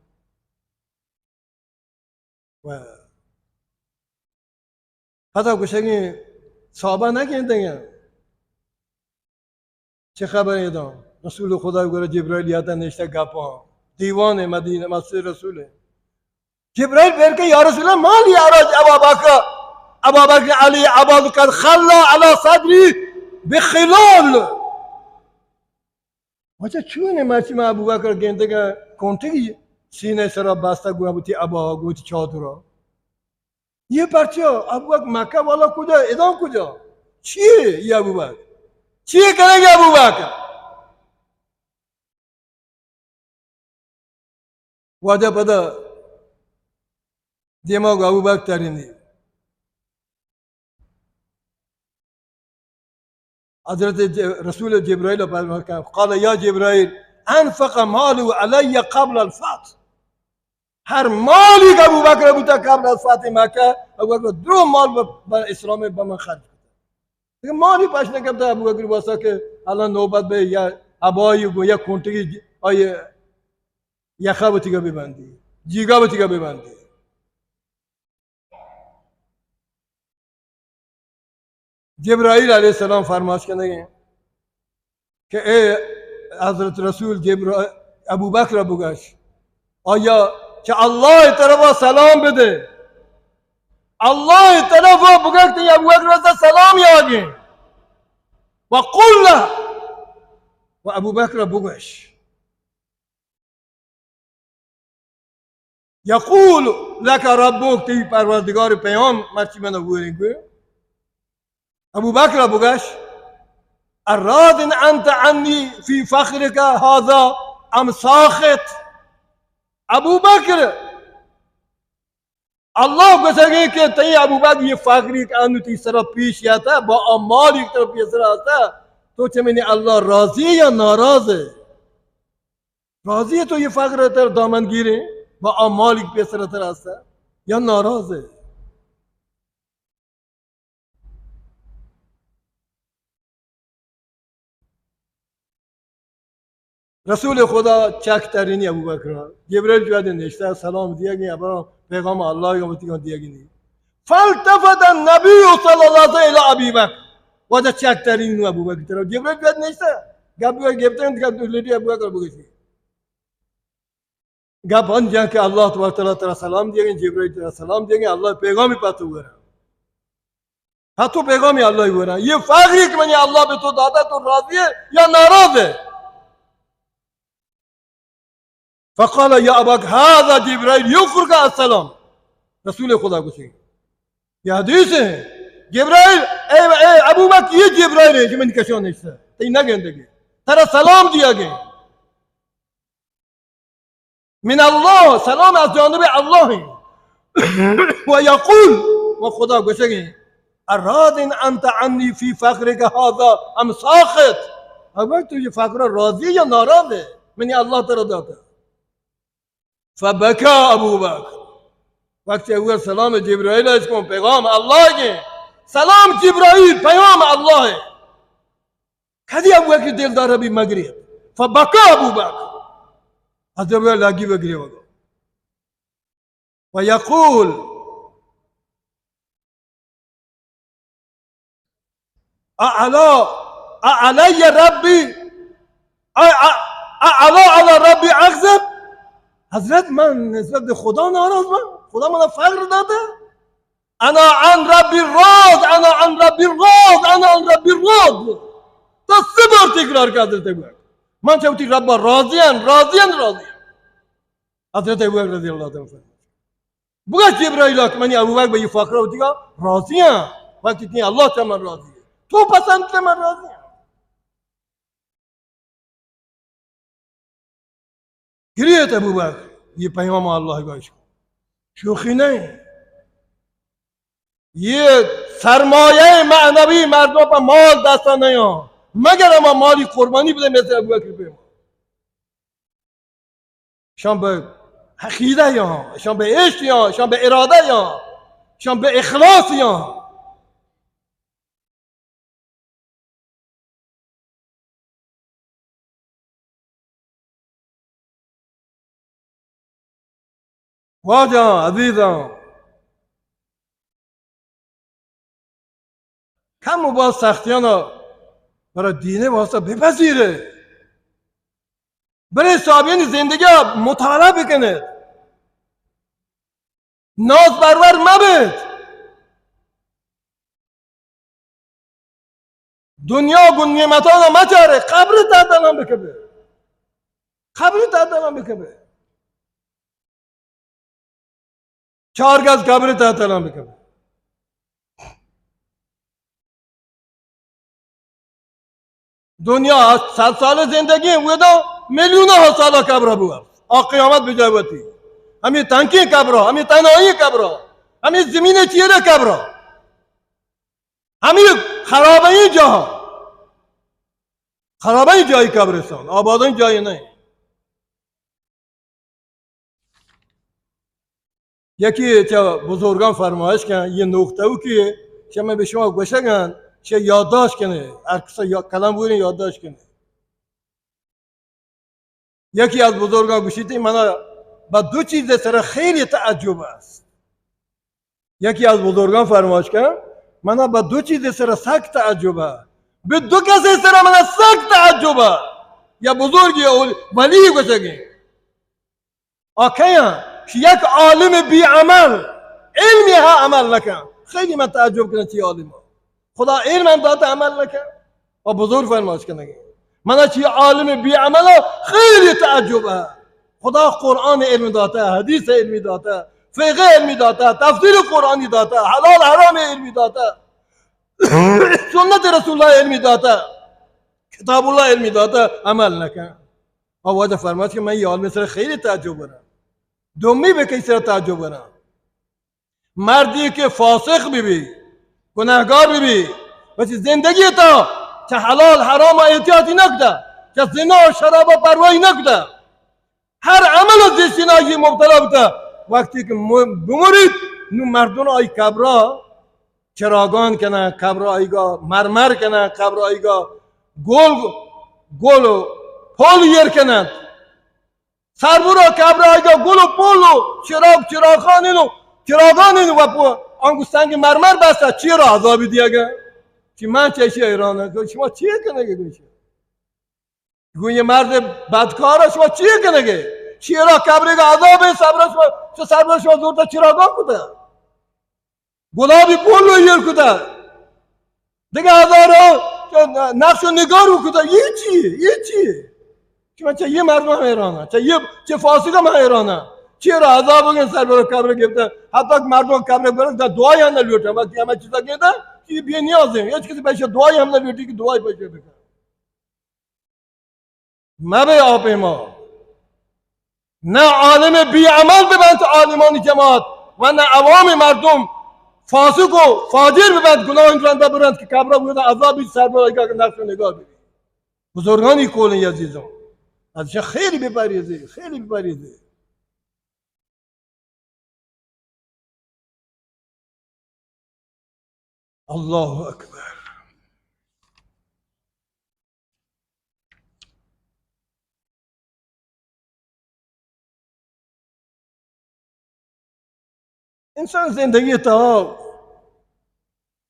A: و حتی گوشنگی صحابه نگیندن چه خبری دام رسول خدا گوره جبرائیل یادا نشته گپا دیوان مدینه مسجد رسوله جبرائیل بیر که یا رسول الله مالی عراج ابا بکر علی عباد قد خلا على صدری بخلال وجه چونه مرچی ما ابو بکر گنده که کونتگی سینه سرا بسته گویا بودی ابا گویی چادرها یہ پرچه ابو بکر مکه والا کجا ادام کجا چیه یہ ابو بکر چیه کرے گا ابو بکر وجه پدا دماغ ابو بکر ترینی حضرت رسول جبرائیل قال یا جبرائیل انفق مالو علی قبل الفتح هر مالی که ابو بکر بوده قبل از فتح مکه ابو بکر درو مال بر اسلام به من خرج کرد مالی پاش نکرده ابو بکر واسه که الان نوبت به یا عبایی و یا کونتگی آیه یخه بوتی که ببندی جیگا بوتی که ببندی جبرائیل علیه السلام فرمایش کنه که ای حضرت رسول ابو بکر بگوش آیا که الله طرف سلام بده الله طرف بگوش که ابو بکر رسول سلام یاگی و قل له و ابو بکر بگوش یقول لك ربك تی پروردگار پیام مرچی من بورینگو ابو بکر بگوش الراض انت عني في فخرك هذا ام ساخط ابو بکر اللہ کو سکے کہ تئی ابو بکر یہ فقری کہ انو تی طرف پیش یا تھا با امال ایک طرف پیش رہا تھا تو چمینی اللہ راضی ہے یا ناراض ہے راضی ہے تو یہ فقر تر دامن گیرے با امال ایک پیش رہا تھا یا ناراض ہے رسول خدا چک ترینی ابو بکر جبرائیل جو ہے نشتہ سلام دیا گیا برا پیغام اللہ کا متیگان دیا گیا فالتفت النبی صلی اللہ علیہ وسلم ابی بکر وجہ چک ترین ابو بکر طرف جبرائیل جو ہے نشتہ گب گفتے ہیں کہ لیڈی ابو بکر بگشی گب ہن جہاں کہ اللہ تبارک تعالیٰ سلام دیا گیا جبرائیل تعالیٰ سلام دیا گیا اللہ پیغامی پاتا ہوا رہا ہاتھوں پیغامی اللہ ہوا رہا یہ فاغری کہ میں اللہ پہ تو دادا تو راضی ہے یا ناراض ہے فقال يا أباك هذا جبرائيل يخرج السلام رسول خدا کو سے یہ حدیث ہے جبرائیل اے ابو بکر یہ جبرائیل ہے جو میں نے کشوں نہیں سا تی نہ گندے گے ترا سلام دیا گیا من اللہ سلام از جانب اللہ ہے ويقول وخدا کو سے اراد انت عني في فقرك هذا ام ساخط ابو تو یہ فقر راضی یا ناراض ہے میں نے اللہ تعالی داتا فبكى ابو بکر وقت اول سلام جبرائیل ہے اس کو پیغام اللہ کے سلام جبرائیل پیغام اللہ ہے کدی ابو بکر دلدار ابھی مگری فبكى ابو بکر حضرت لگی وگری ہوگا ويقول أعلي ربي أعلى على ربي أغضب حضرت من نسبت به خدا ناراض من خدا من فقر داده انا عن ربی راض انا عن ربی راض انا عن ربی راض تا 3 بار تکرار کرد حضرت ابوبکر من چاوتی رب راضیان راضیان راضیان حضرت ابوبکر رضی اللہ تعالی بگا جبرائیل که من ابوبکر به این فقر ہوتی گا راضیان وقتی اتنی اللہ سے من راضی ہے تو پسند سے من راضی ہے گریت ابو بکر یہ پیغام اللہ کا عشق شوخی نہیں یہ سرمایہ معنوی مردوں پر مال دستا نہیں ہو مگر اما مالی قربانی بده مثل ابو بکر پہ شان به عقیده یا شان به عشق یا شان به اراده یا شان به اخلاص یا واجہ عزیزاں کم و باز سختیان برای دینه واسطه بپذیره برای صحابیان زندگی مطالعه بکنه ناز برور مبید دنیا گون نعمتان مچاره قبر تعدلان بکبه قبر تعدلان بکبه 4 گز قبر تعدلان بکبه دنیا 100 سال زندگی ہے تو میلیونوں سال قبر ہوا اور قیامت بھی جاتی ہمیں تنکی قبر ہمیں تنہائی قبر ہمیں زمین چیرے قبر ہمیں خرابی جہاں خرابی جایی قبرستان آبادی جایی نہیں یکی بزرگان فرمایش کردن یه نقطه او که شما به شما گوشگن چه یادداشت کنه هر کسی کلام بودین یادداشت کنه یکی از بزرگان گوشیدی من با 2 چیز سر خیلی تعجب است یکی از بزرگان فرمایش کرد من با 2 چیز سر سخت تعجب است به 2 کسی سر من سخت تعجب است یا بزرگی ولی گوشگی آکیا یک عالم بی عمل علمی ها عمل نکن خیلی من تعجب کنم چی عالم خدا علم هم داده عمل نکن و بزرگ فرمایش کنه من چی عالم بی عمل خیلی تعجب ها خدا قرآن علم داده حدیث علمی داده فقه علمی داده تفسیر قرآنی داده حلال حرام علمی داده سنت رسول الله علمی داده کتاب الله علمی داده عمل نکن و وجه فرمایش که من یه عالم سر خیلی تعجب برم دومی به کسی را تعجب کنم مردی که فاسق ببی گناهگار ببی و چه زندگی تا چه حلال حرام احتیاطی نکده چه زنا و شراب و پروایی نکده هر عمل زشتناکی مبتلا بوده وقتی که بمرید نو مردون آی کبرا چراگان کنه کبرا آیگا مرمر کنه کبرا آیگا گل و پول یر کنه سربورا کبرا آیگا گل و پول و چراغانین و آنگو سنگ مرمر بسته چی را عذابی دیگه چی من چشی ایرانه شما چیه کنه گوشه گوی مرد بدکار شما چیه کنه چی را کبری که عذاب سربر شما زورتا چراغان کده گلابی پول رو یر کده دیگه هزارا نقش و نگار رو کده یه چیه شما چه یه مردم هم ایرانه چه فاسق هم ایرانه چی را عذاب بگن سربر کبری گفته حتی که مردم کبری برن دعای هم نلوٹه وقتی همه چیزا گیده چی بی نیازه هیچ کسی پیش دعای هم نلوٹی که دعای پیش بکن مبه آپ ما نه عالم بی عمل ببند عالمان جماعت و نه عوام مردم فاسق و فاجر ببند گناه این رنده برند که کبرا بوده عذابی سربر که نقش و نگاه ببین بزرگانی کولن عزیزان ازش خیلی بپریزی خیلی بپریزی الله اکبر انسان زندگی تا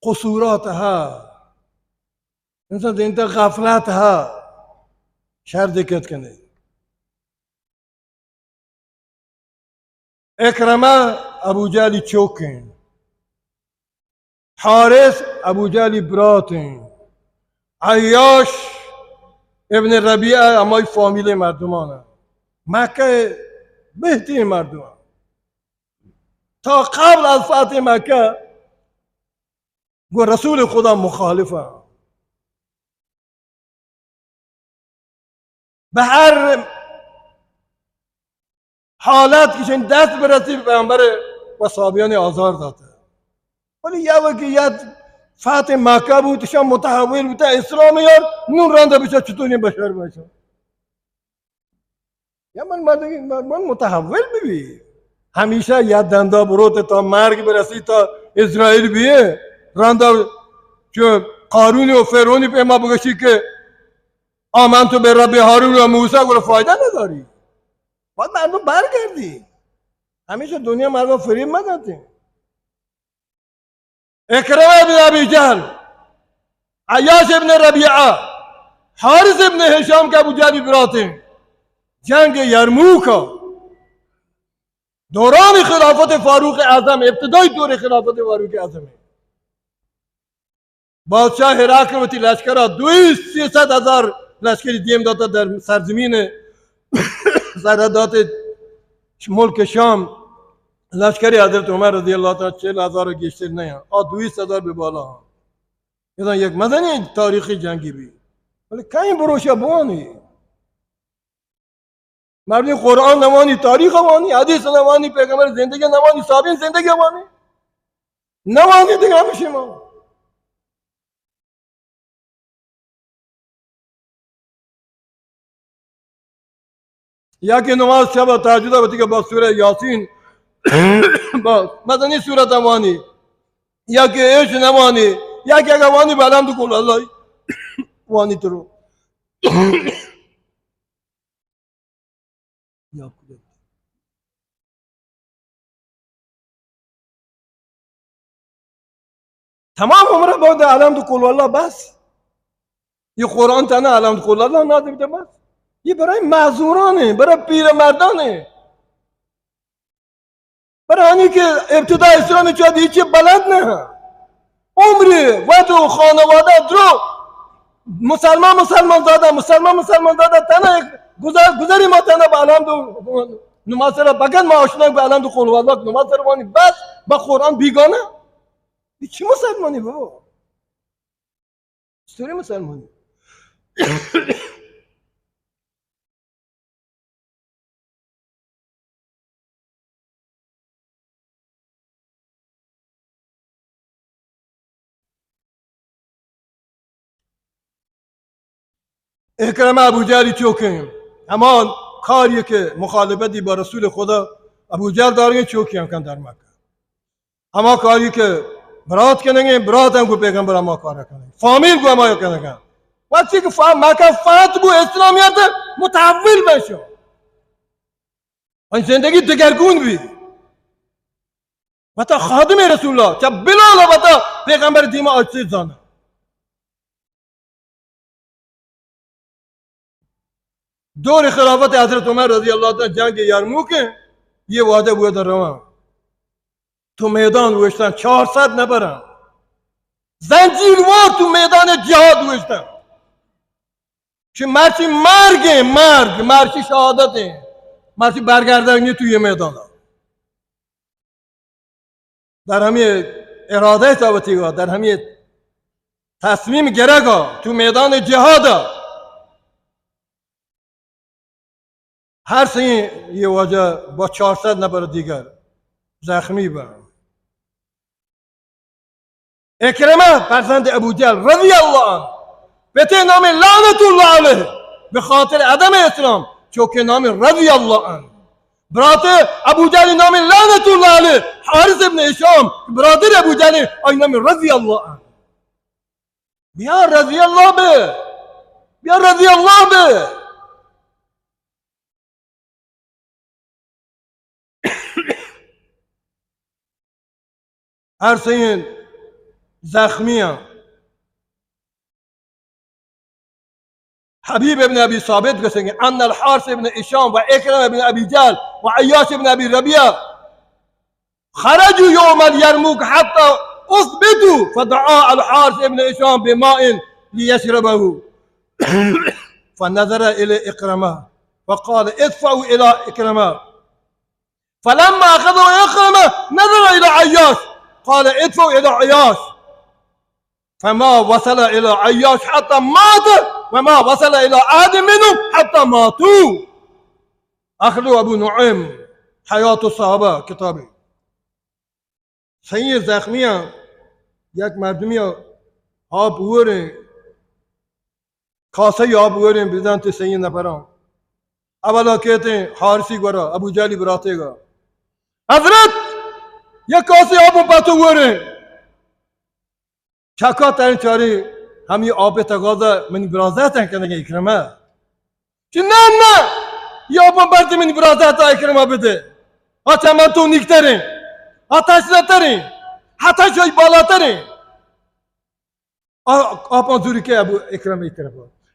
A: قصورات ها انسان زندگی غفلت ها شر دقت کنه اکرمه ابو جهل چوکن حارس ابو جهل براتن عیاش ابن ربیعه امای فامیل مردمانه مکه بهترین مردم تا قبل از فتح مکه گو رسول خدا مخالفه به هر حالت که چنین دست برسی به پیامبر و صحابیان آزار داده ولی یه وقتی یاد فتح مکه بود شما متحول بود اسلام یار نون رنده بشه چطوری بشر باشه یا من متحول ببی همیشه یاد دنده بروت تا مرگ برسی تا اسرائیل بیه رنده که قارونی و فرعونی به ما بگشی که آمن تو به رب هارون و موسی گره فایده نداری باید مردم برگردی همیشه دنیا مردم فریب مدادی اکرمه ابن ابی جهل عیاش ابن ربیعه حارس ابن هشام که ابو جهل براته جنگ یرموک دوران خلافت فاروق اعظم ابتدای دور خلافت فاروق اعظم بادشاه هرقل وقتی لشکر 200-300 لشکری دیم داده در سرزمین سرحدات ملک شام لشکری حضرت عمر رضی الله تعالی 40,000 رو گشتر نه 200,000 به بالا یه یک مدنی تاریخی جنگی بی ولی کہیں بروشا بوانی مردم قرآن نمانی تاریخ نمانی حدیث نمانی پیغمبر زندگی نمانی صحابین زندگی نمانی دیگه همیشه ما یا که نماز شب تهجد و دیگه با سوره یاسین با مدنی سورت نمانی یا که ایش نمانی یا که اگر وانی بلند کل الله وانی ترو تمام عمره بعد علم کل الله بس یہ قرآن تنه علم کل الله نازل ده بس یہ برای معذورانه برای پیرمردانه برای آنی که ابتدا اسلام چاد هیچی بلد نه عمری ودو خانواده درو مسلمان زاده تنه گذاری ما تنه به علم دو نماز را بگن ما آشنا به علم دو قول والله نماز را وانی بس با قرآن بیگانه این چی مسلمانی بابا چطوری مسلمانی اکرم ابو جهلی چوکیم همان کاری که مخالفتی با رسول خدا ابو جهل دارن چوکی هم کن در مکه اما کاری که برات کننگه برات هم کو پیغمبر ما کار کنه فامیل کو ما کنه وقتی که مکه فتح بو اسلامیت متحول بشو این زندگی دگرگون بی و تا خادم رسول الله چه بلال و تا پیغمبر دیما آجزید زانه دور خلافت حضرت عمر رضی اللہ عنہ جنگ یرموک یہ وعده ہوئے در روان تو میدان وشتن 400 نفرن زنجیروار تو میدان جهاد وشتن که مرچی مرچی شهادته مرچی برگردنی توی میدان در همین اراده ثابتی در همین تصمیم گرگا تو میدان جهاد هر سین یه واجه با 400 نفر دیگر زخمی بود اکرمه فرزند ابو جهل رضی الله عنه به نام لعنت الله علیه به خاطر عدم اسلام چوکه نام رضی الله عنه برات ابو جهل نام لعنت الله علیه حارث ابن هشام برادر ابو جهل آی نام رضی الله عنه بیا رضی الله به بیا رضی الله به هر سین زخمی هم حبیب ابن ابی ثابت قسنگه ان الحارث ابن هشام و اکرم ابن ابی جهل و عیاش ابن ابی ربیعه خرجوا يوم اليرموك حتى اثبتوا فدعا الحارث ابن هشام بماء ليشربه فنظر الى اكرمه فقال ادفعوا الى اكرمه فلما اخذوا اكرمه نظر الى عياش قال ادفعوا الى عياش فما وصل الى عياش حتى مات وما وصل الى احد منهم حتى ماتوا اخذوا ابو نعيم حياة الصحابه کتابی سید زخمی هم یک مردمی آب بورن کاسه آب بورن بیدن تو سید نفران اولا کہتے حارسی گورا ابو جهلی براتے گا حضرت یک کاسه آب پاتو بورن چکا ترین چاری همی آب تقاضا منی برازت هم کنه اکرمه که نه یا آب پاتی منی برازت ها اکرمه بده ها چمن تو نیکترین آتش نترین حتی جای بالاترین آب زوری که ابو اکرمه طرف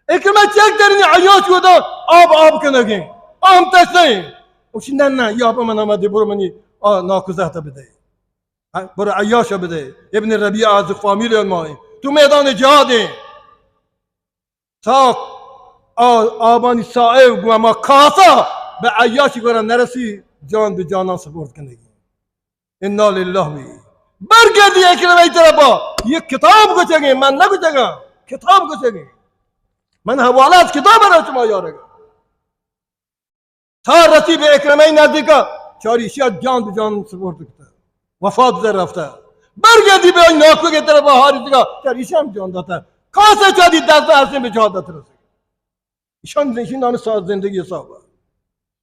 A: اکرمه چک درینی عیاش بودا آب کنگین آم تشتین اوشی نه یا آب من آمده برو منی ناکوزه بده برو عیاش بده ابن ربیعه از فامیل مایی تو میدان جهادی تا آبانی صاحب و ما کاسا به عیاشی گرم نرسی جان به جانان سپرد کنگی انا لله بی برگردی اکرمه طرفا یک کتاب گوچگی من نگوچگم کتاب گوچگی من حواله از کتاب برای شما یارگم تا رسی به اکرمه نزدیکا چاریشی از جان به جان سپرد کنه وفات در رفته برگردی به این ناکوی طرفا حاریزیگا چاریشی هم جان داده کاسه چادی دست هستیم به جهاد داده رسی ایشان نام ساز زندگی صاحبه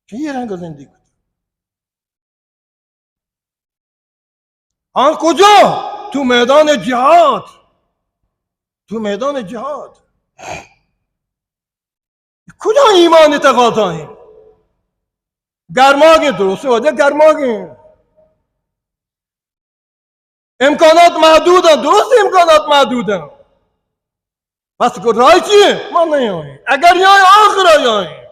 A: چه یه رنگ زندگی آن کجا؟ تو میدان جهاد تو میدان جهاد کجا ایمان تقاضاییم گرماگی درسته وجه گرماگی امکانات محدودن درست امکانات محدودن پس رای چیه؟ ما نیاییم اگر یای آخر یاییم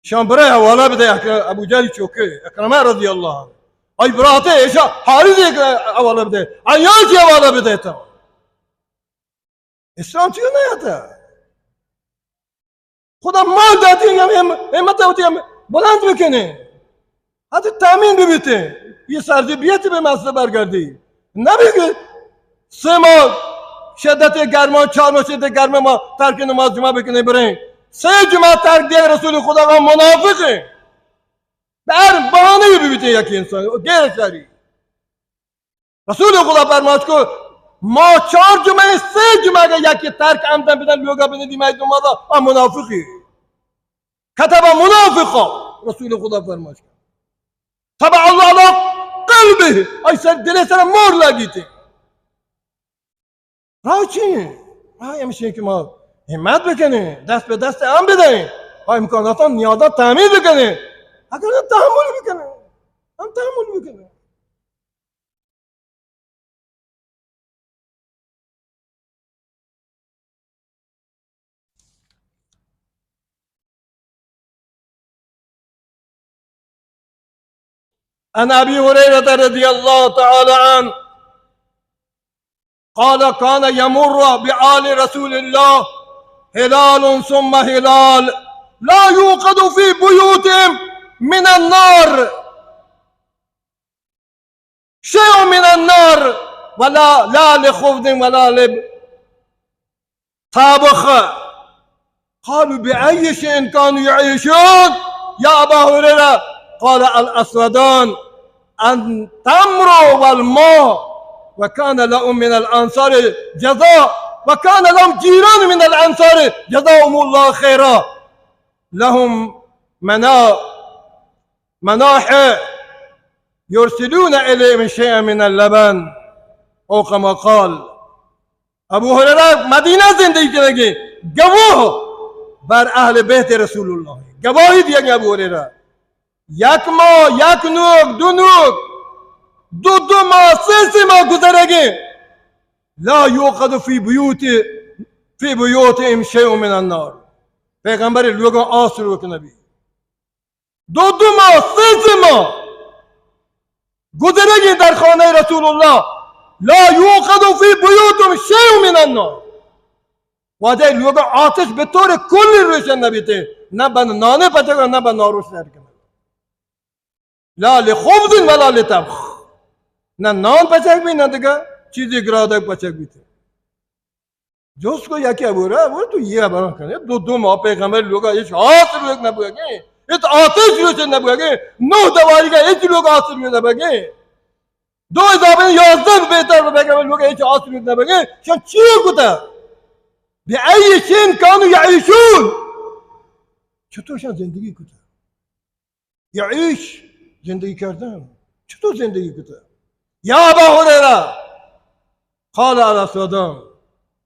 A: شان برای حواله بده ابو جهل چوکه اکرمه رضی الله عنه ای براته ایشا حاریزی حواله بده عیاشی حواله بده تا اسلام چیو نیاده خدا مال دادی همت اوتی بلند بکنه حتی تامین ببیته یه سرزی بیتی به مسئله برگردی نبیگه 3 ماه شدت گرما 4 ماه شدت گرما ما ترک نماز جمعه بکنه برین 3 جمعه ترک دیگه رسول خدا و منافقه در بهانه ببیته یکی انسان غیر شری رسول خدا فرماید که ما 4 جمعه 3 جمعه اگر یکی ترک عمدن بدن لوگا بدن دیمه دومادا منافقی كتب منافقا رسول خدا فرماش طبع الله على قلبه ای سر دل سر مور لگیته راه چیه؟ راه میشه که ما همت بکنیم دست به دست هم بدهیم و امکانات و نیازات تامین بکنیم اگر هم تحمل بکنیم هم تحمل بکنیم عن ابي هريره رضي الله تعالى عنه قال كان يمر بآل رسول الله هلال ثم هلال لا يوقد في بيوتهم من النار شيء من النار ولا لا لخبز ولا لطبخ قالوا بأي شيء كانوا يعيشون يا أبا هريرة قال الأسودان التمر والماء وكان لهم من الأنصار جزاء وكان لهم جيران من الأنصار جزاهم الله خيرا لهم مناح يرسلون إليهم شيئا من اللبن أو كما قال ابو هريره مدینه زندگی کردگی گواه بر اهل بیت رسول الله گواهی دیگه ابو هريره یک ماه یک نوک دو نوک دو ماه سه ماه گذرگی لا یوقد فی بیوتهم شیء من النار پیغمبر لوگوں آسر وقت نبی دو ماه سه ماه گذرگی در خانه رسول الله لا یوقد فی بیوتهم شیء من النار واجه لوگوں آتش به طور کلی روشن نبیتے نہ بن نانے پچے نہ بن ناروش رہ کے لا لخبز ولا لطبخ نہ نان پچک بھی نہ دیگا چیزی گرادک پچک بھی تھے جو اس کو یا کیا بول رہا ہے وہ تو یہ بنا کرے دو ماہ پیغمبر لوگا یہ آتش لوگ نہ بوئے گے یہ تو آتش روشن نہ بوئے گے نو دواری کا ایک لوگ آتش میں نہ بوئے گے دو اضافه 11 بهتر بگم لوگا هیچ آسیبی نبگه شان چیه گوته بأي شيء كانوا يعيشون چطورشان زندگی کنه يعيش زندگی کردن چطور زندگی کنه یا ابا هريره قال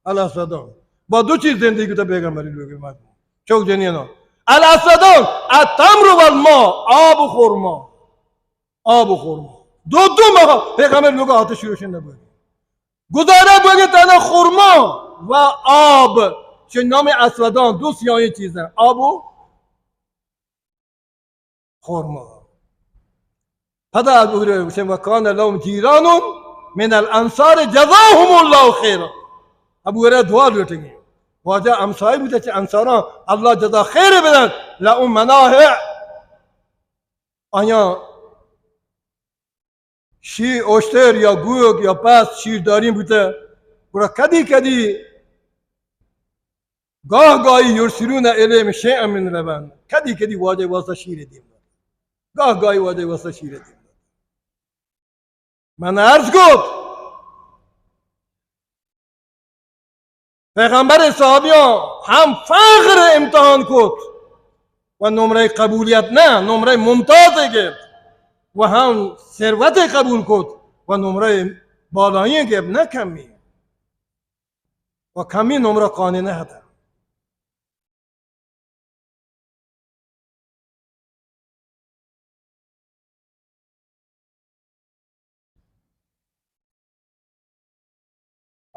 A: الاسودان با دو چیز زندگی کنه پیغمبری لوگی مد çok جنینا الاسودان التمر والماء آب و خرما دو ماه پیغمبر لوگ آتش روشن نبود گزاره بگه تنها خرما و آب چه نام اسودان دو سیاهی چیزن آب و خرما هذا أقول وكان لهم جيران من الأنصار جزاهم الله خيرا أبو هريرة دعاء لوٹیں واجہ امسائی بودے چه انصاران الله جزا خیر بدن لهم مناهع آیا شیر اشتر یا گوگ یا پس شیر داریم بوده برا کدی گاهی یرسلون الیهم شیئا من لبن کدی واجه واسه شیر دیم گاهی واجه واسه شیر دیم من عرض گفت پیغمبر صحابیان هم فقر امتحان کد و نمره قبولیت نه نمره ممتاز گرفت و هم ثروت قبول کد و نمره بالایی گرفت نه کمی و کمی نمره قانع نهده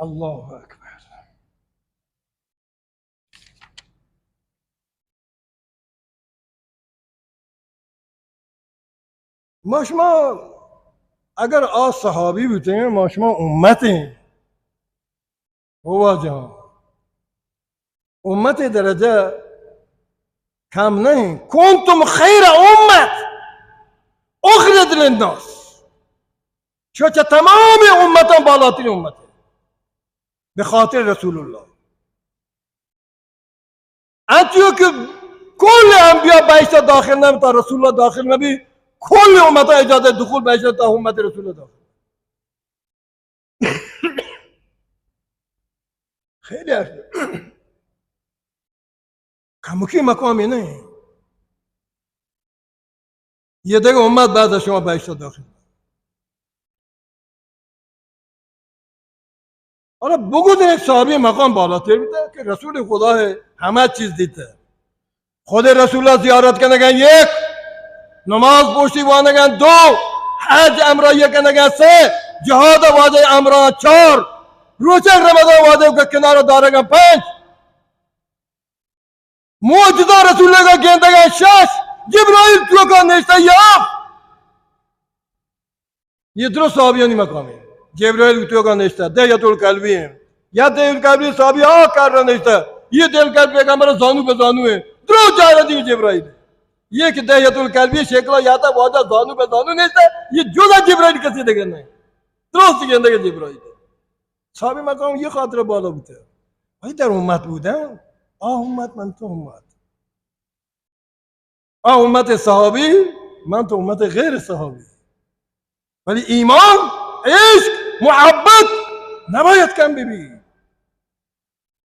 A: الله اکبر ما شما اگر آج صحابی بودتے ہیں ما شما امت ہیں ہوا جہاں امت درجہ کم نہیں کنتم خیر امت اخرج للناس چوچہ تمام امتان بالاتر امت ہے بخاطر رسول اللہ انتیو کہ کل انبیاء بہشت داخل نہ تا رسول اللہ داخل نہ بھی كل أمة إجازة دخول بهجة أمة رسول الله خیلی عرض کمکی مقامی نه. یه دیگه امت بعد از شما بهشت داخل. حالا بگو در یک صحابی مقام بالاتر بیده که رسول خدا همه چیز دیده. خود رسول الله زیارت کنگن یک، نماز پشتیبانگن دو، حج امرا یک کنگن سه، جهاد واجه امرا چار، روزه رمضان واجه که کنار دارگن پنج، معجزه رسول الله کا گندگن شش، جبرائیل تو کا نشته یاب. یہ درست صحابیانی مقامی ہے. جبرائیل تو کا نشته دیت القلبی ہے. یا دیت القلبی صحابی کر رہا نشته. یہ دیت القلبی پیغمبر زانو به زانو ہے. درست جا رہا دی جبرائیل. یہ کہ دیت القلبی شکل یا تا واجہ زانو به زانو نشته. یہ جزء جبرائیل کسی دیگر نہیں. درست گندگی جبرائیل. صحابی مقام یہ خاطر بالا بوده. ولی در امت بودن. امت من تو امت. امت صحابی من تو امت غیر صحابی. ولی ایمان، عشق، محبت نباید کم ببی.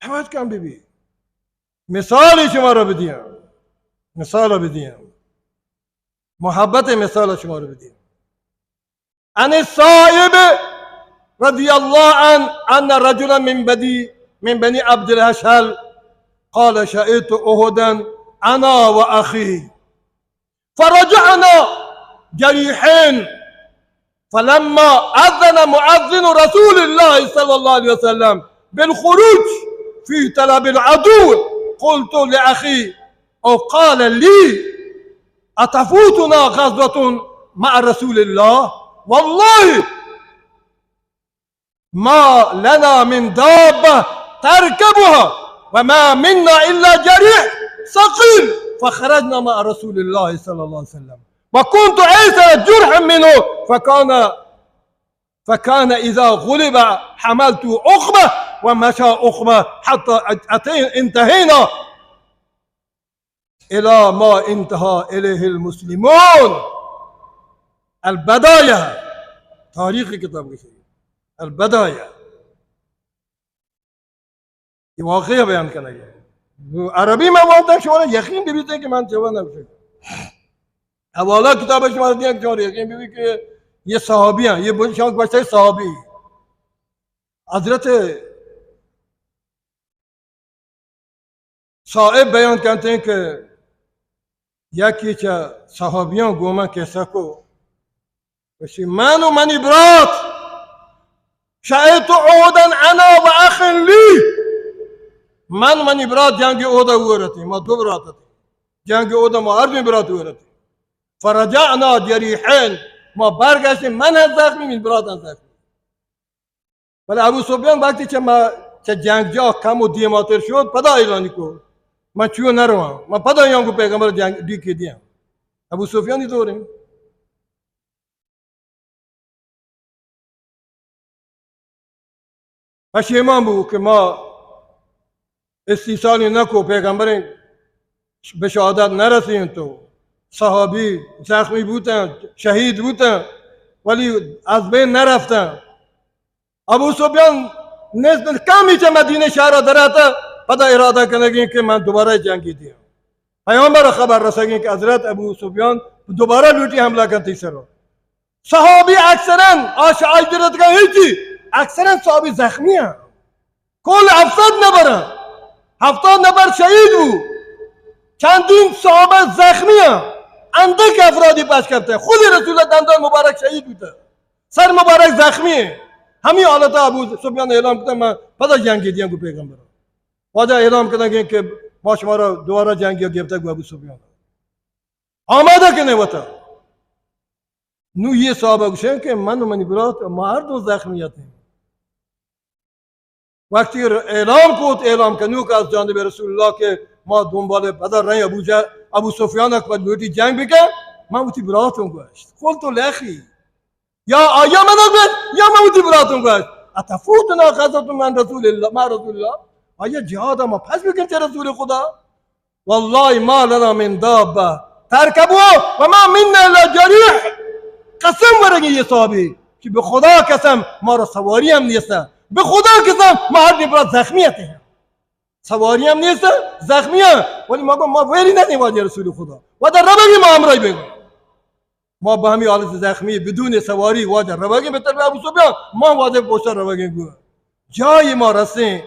A: نباید کم ببی. مثال شما را بدیم. مثال را بدیم. محبت مثال شما را بدیم. عن الصائب رضی الله عنه ان رجلا من بني عبد الاشهل قال شهدت احدا انا واخي فرجعنا جريحين فلما أذن مؤذن رسول الله صلى الله عليه وسلم بالخروج في طلب العدو قلت لأخي أو قال لي أتفوتنا غزوة مع رسول الله والله ما لنا من دابة تركبها وما منا إلا جريح ثقيل فخرجنا مع رسول الله صلى الله عليه وسلم وكنت عيسى جرحا منه فكان إذا غلب حملت أخمة ومشى أخمة حتى انتهينا إلى ما انتهى إليه المسلمون. البداية تاريخ كتاب البداية ये वाक़या बयान करना है. अरबी में बोलता है शोर यकीन भी बीते कि मान जवान है. हवाला किताब शुमार दिया कि शोर यकीन भी कि ये सहाबियाँ ये शौक बच्चे सहाबी हजरत साहिब बयान करते हैं कि या कि सहाबियों गोमा कैसा को वैसे मानो मनी ब्रात शायद तो ओदन अना व अखन ली من برات جنگ اودا हुए रहते ما दो बरात थे जंग ओदा ما आठ में बरात हुए रहते فرجعنا جريحين ما برگشت من زخمی من برات زخمی. ولی ابو سفیان وقتی چه جنگ جا کم و دیماتر شد پدا اعلانی کو من چیو نروام من پدا یانگو پیغمبر جنگ دی که دیم. ابو سفیانی دوریم پشیمان بود که ما استیصالی نکو پیغمبر به شهادت نرسیم. تو صحابی زخمی بودن شهید بودن ولی از بین نرفتن. ابو سفیان نزد کمی چه مدینه شهر درات پدا اراده کنگی که من دوباره جنگی دیم. پیامبر خبر رسگی که حضرت ابو سفیان دوباره لوٹی حمله کنتی سرو. صحابی اکثرا آشعاج درات کن هیچی اکثرا صحابی زخمی هم کل 700 نبرن 70 نفر شهید بود. چندین صحابه زخمی هم اندک افرادی پس کرده. خود رسول الله دندان مبارک شهید بوده سر مبارک زخمیه. همین حالت ابو سفیان اعلام کرده من پدا جنگی دیم کو پیغمبر واجه اعلام کردن که ما شما را دوباره جنگی گرفته کو ابو سفیان آماده کنه وتا نو یہ صحابه گوشن که من و منی برات ما هر دو زخمیتیم. وقتی اعلام کنو که از جانب رسول الله که ما دنبال پدر رنگ ابو سفیان اکبر لوٹی جنگ بکن من اوتی براتون گوشت قلتو لخی یا آیا من اکبر یا من اوتی براتون گوشت اتفوتنا غزوة من رسول الله ما رسول الله آیا جهاد ما پس بکن چه رسول خدا والله ما لنا من دابه ترکبوها و ما منا الا جریح. قسم ورگی یه صحابی که به خدا قسم ما را سواری هم نیستن به خدا قسم ما هر برات زخمیته سواری هم نیست زخمیه ولی ما ویلی ندیم واجه رسول خدا و در ربگی ما امرای بگو ما با همین حالت زخمی بدون سواری واجه ربگی بهتر به ابو سفیان ما واجه پشت ربگی گو جای ما رسیم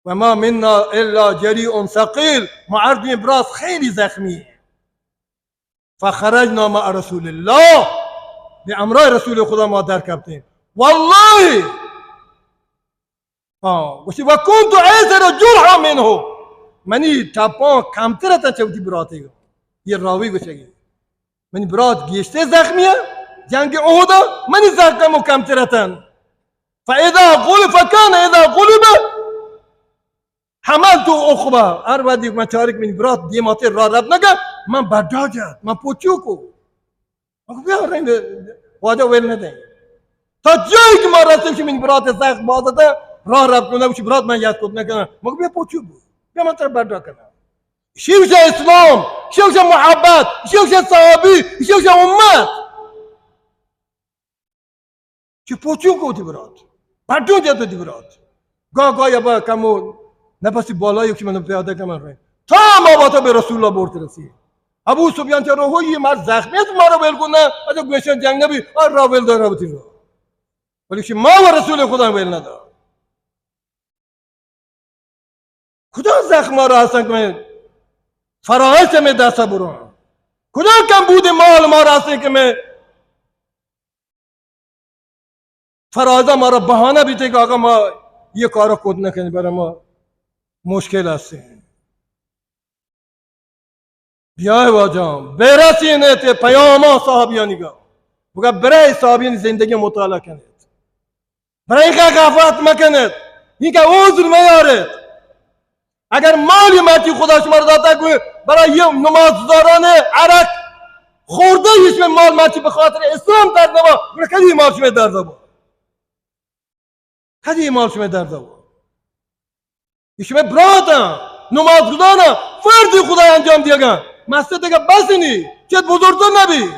A: و ما منا الا جریء ثقیل ما عرض براس خیلی زخمی فخرجنا مع رسول الله به امرای رسول خدا ما در کردیم والله وشي وكنت عايزر جرعه منه مني تاپان کمتر تا چوتی براته یہ راوی گوشه منی برات گیشته زخمیه جنگ احد منی زخم کمترتن فاذا غلب فكان اذا غلب حملت اخبا هر وقتی من چارک منی برات دیمات را رب نگه من برداجت من پوچوکو اگه بیا رنگ واجه ویل نده تا جایی که ما رسیم منی برات زخم بازده راه رب کنه وش برات من یاد کنه کنه مگه بیا پوچو بیا من تر بردا کنه شیوش اسلام شیوش محبت شیوش صحابی شیوش امت چه پوچو کوتی برات پردون جات دی برات گاه یا با کمون نفسی بالایی که منو پیاده کنم رنگ تا ما با تو به رسول الله برد رسی ابو سفیان چه روحی مرد زخمی است ما رو ول کنه اگه گوشن جنگ نبی را ول داره بودی رو ولی که ما و رسول خدا ول نداره کدام زخم را هستن که فرایش می دست برون کدام کم بود مال ما را هستن که می فرایض ما را بهانه بیته که آقا ما یه کار خود نکنیم برای ما مشکل هستیم بیای واجام برسی نیت پیاما صحابیانی گا بگه برای صحابیان زندگی مطالعه کنید برای اینکه غفلت مکنید اینکه عذر میارید اگر مالی مرتی خدا شما رو داده که برای یه نمازداران عرق خورده هیچ مال مرتی به خاطر اسلام در نوا برای کدی مال شما در نوا کدی مال شما در نوا شما برادن نمازگزارن فرض خدا انجام دیگه مسجد دیگه بسینی چه بزرگتر نبی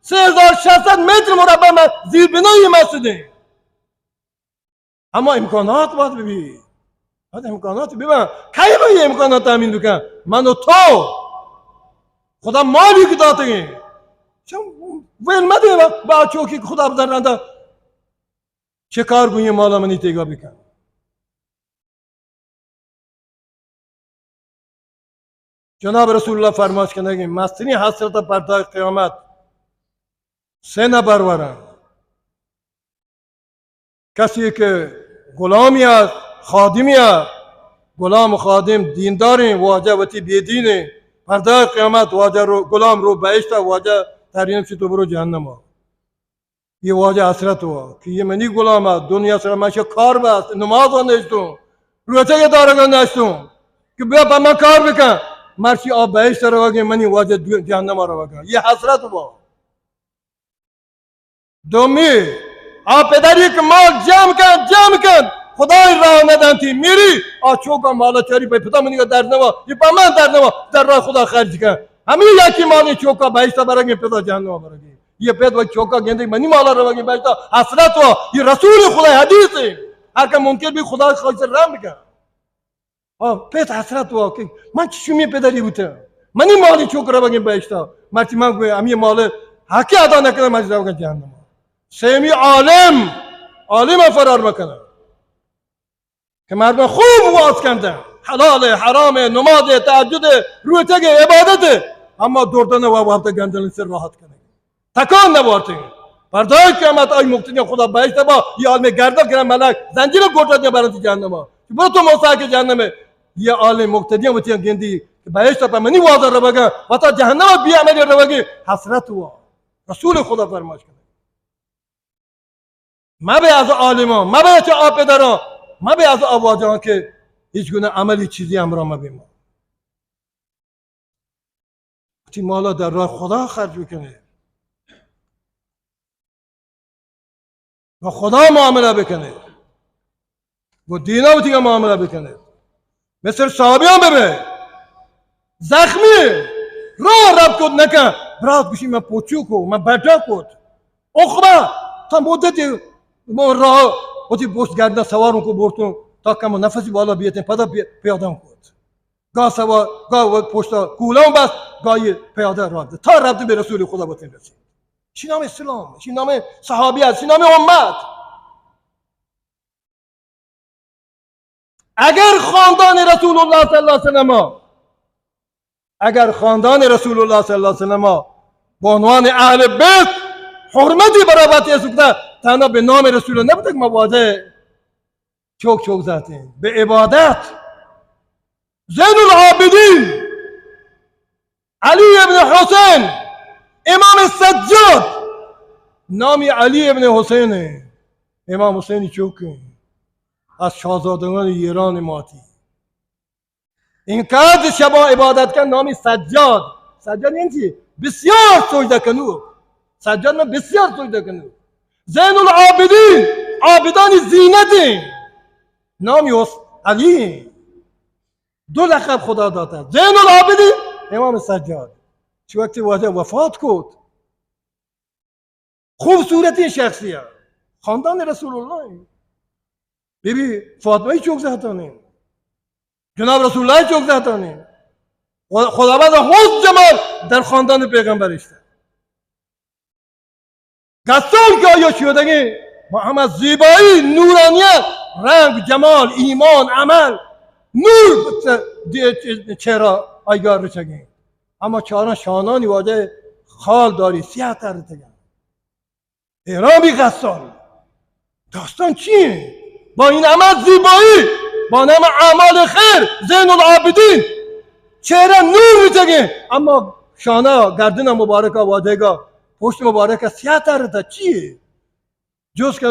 A: 3600 متر مربع زیر بنای مسجده اما امکانات باید ببین هذا امکانات ببین کی با این امکانات تامین بکن من و تو خدا مالی که داده چون ویل مده با چوکی خدا بدرنده چه کار گویی مالا منی تیگا بکن جناب رسول الله فرمایش کنه مستنی حسرت پرده قیامت سه نفر ورن کسی که غلامی است خادمی است غلام و خادم دیندارین واجه وتی بیدینه پرده قیامت واجه رو غلام رو بهشت واجه ترین چی تو برو جهنم ها یہ واجه حسرت ہوا کہ یہ منی غلام ہے دنیا سره ماشه کار بس نماز نشتم روزه داره نشتم که بیا با من کار بکن مرشی آب بهشت رو وگه منی واجه جهنم رو وگه یہ حسرت ہوا دومی آپ پدری که مال جمع کن خدای راه ندانتی میری چوکا مالا چاری به پتا منی در نوا یہ با من در نوا در راه خدا خرج کن همین یکی مالی چوکا بهشت برگی پتا جهنم برگی یہ پید و چوکا گندی منی مالا رو وگه بهشت حسرت ہوا یہ رسول خدا حدیث ہے هر که ممکن بھی خدا خواهش رحم بکن پید حسرت ہوا کہ من چشمی پدری بودم منی مالی چوکا رو وگه بهشت مرتی من گوی همین مال حقی ادا نکنه مجد رو وگه جهنم سیمی عالم فرار مکنه که مردم خوب واز کندن حلال حرام نماز تهجد رویتگ عبادت اما دردن و وقت گندن سر راحت کنه تکان نبارته پردای قیامت آی مقتدی خدا بهشت با یه عالم گردن کنه ملک زنجیر گوشت برات جهنم برو تو موسی که جهنم یه عالم مقتدی و تیم گندی که بهشت با منی وادار رو بگه و تا جهنم بی عملی رو بگه حسرت هوا رسول خدا فرمایش کنه ما به از عالمان ما به چه آپداران ما به از آواجان که هیچ گونه عملی چیزی همراه ما بیم وقتی مالا در راه خدا خرج بکنه و خدا معامله بکنه و دینا و دیگه معامله بکنه مثل صحابیان ببه زخمی راه رب کد نکن برات بشی من پوچو کو من بردا کد اخبا تا مدتی ما راه وقتی پشت گردن سوارون کو برتون تا کم نفسی بالا بیتن پدا پیادم کود گاه سوار گاه پشت کولان بس گاهی پیاده رفته تا رفته به رسول خدا بتن رسید چی نام اسلام چی نام صحابیت چی نام امت اگر خاندان رسول الله صلی الله علیه وسلم اگر خاندان رسول الله صلی الله علیه وسلم به عنوان اهل بیت حرمتی برابر سکته تنها به نام رسول الله نبوده که مواده چوک چوک زدیم به عبادت زین العابدین علی ابن حسین امام سجاد نامی علی ابن حسین امام حسینی چوکه از شاهزادگان ایران ماتی این کار شبا عبادت کن نامی سجاد سجاد این چی؟ بسیار سجده کنو سجاد من بسیار سجده کنو زین العابدین عابدان زینتی نامی علی دو لقب خدا داده زین العابدین امام سجاد چه وقتی واجه وفات کد خوب صورتی شخصیه خاندان رسول الله بیبی فاطمه چوک زهتانه جناب رسول الله چوک زهتانه خداوند حسن جمال در خاندان پیغمبر است کسان که آیا شدگی با همه زیبایی نورانیت رنگ جمال ایمان عمل نور چهره آیگار رچگی اما چهاران شانانی واجه خال داری سیاه تر رتگی احرامی غسال داستان چیه؟ با این عمل زیبایی با نام اعمال خیر زین العابدین چهره نور میتگه اما شانه گردن مبارکه وادهگاه پشت مبارکه سیاه تر رته چیه؟ جز که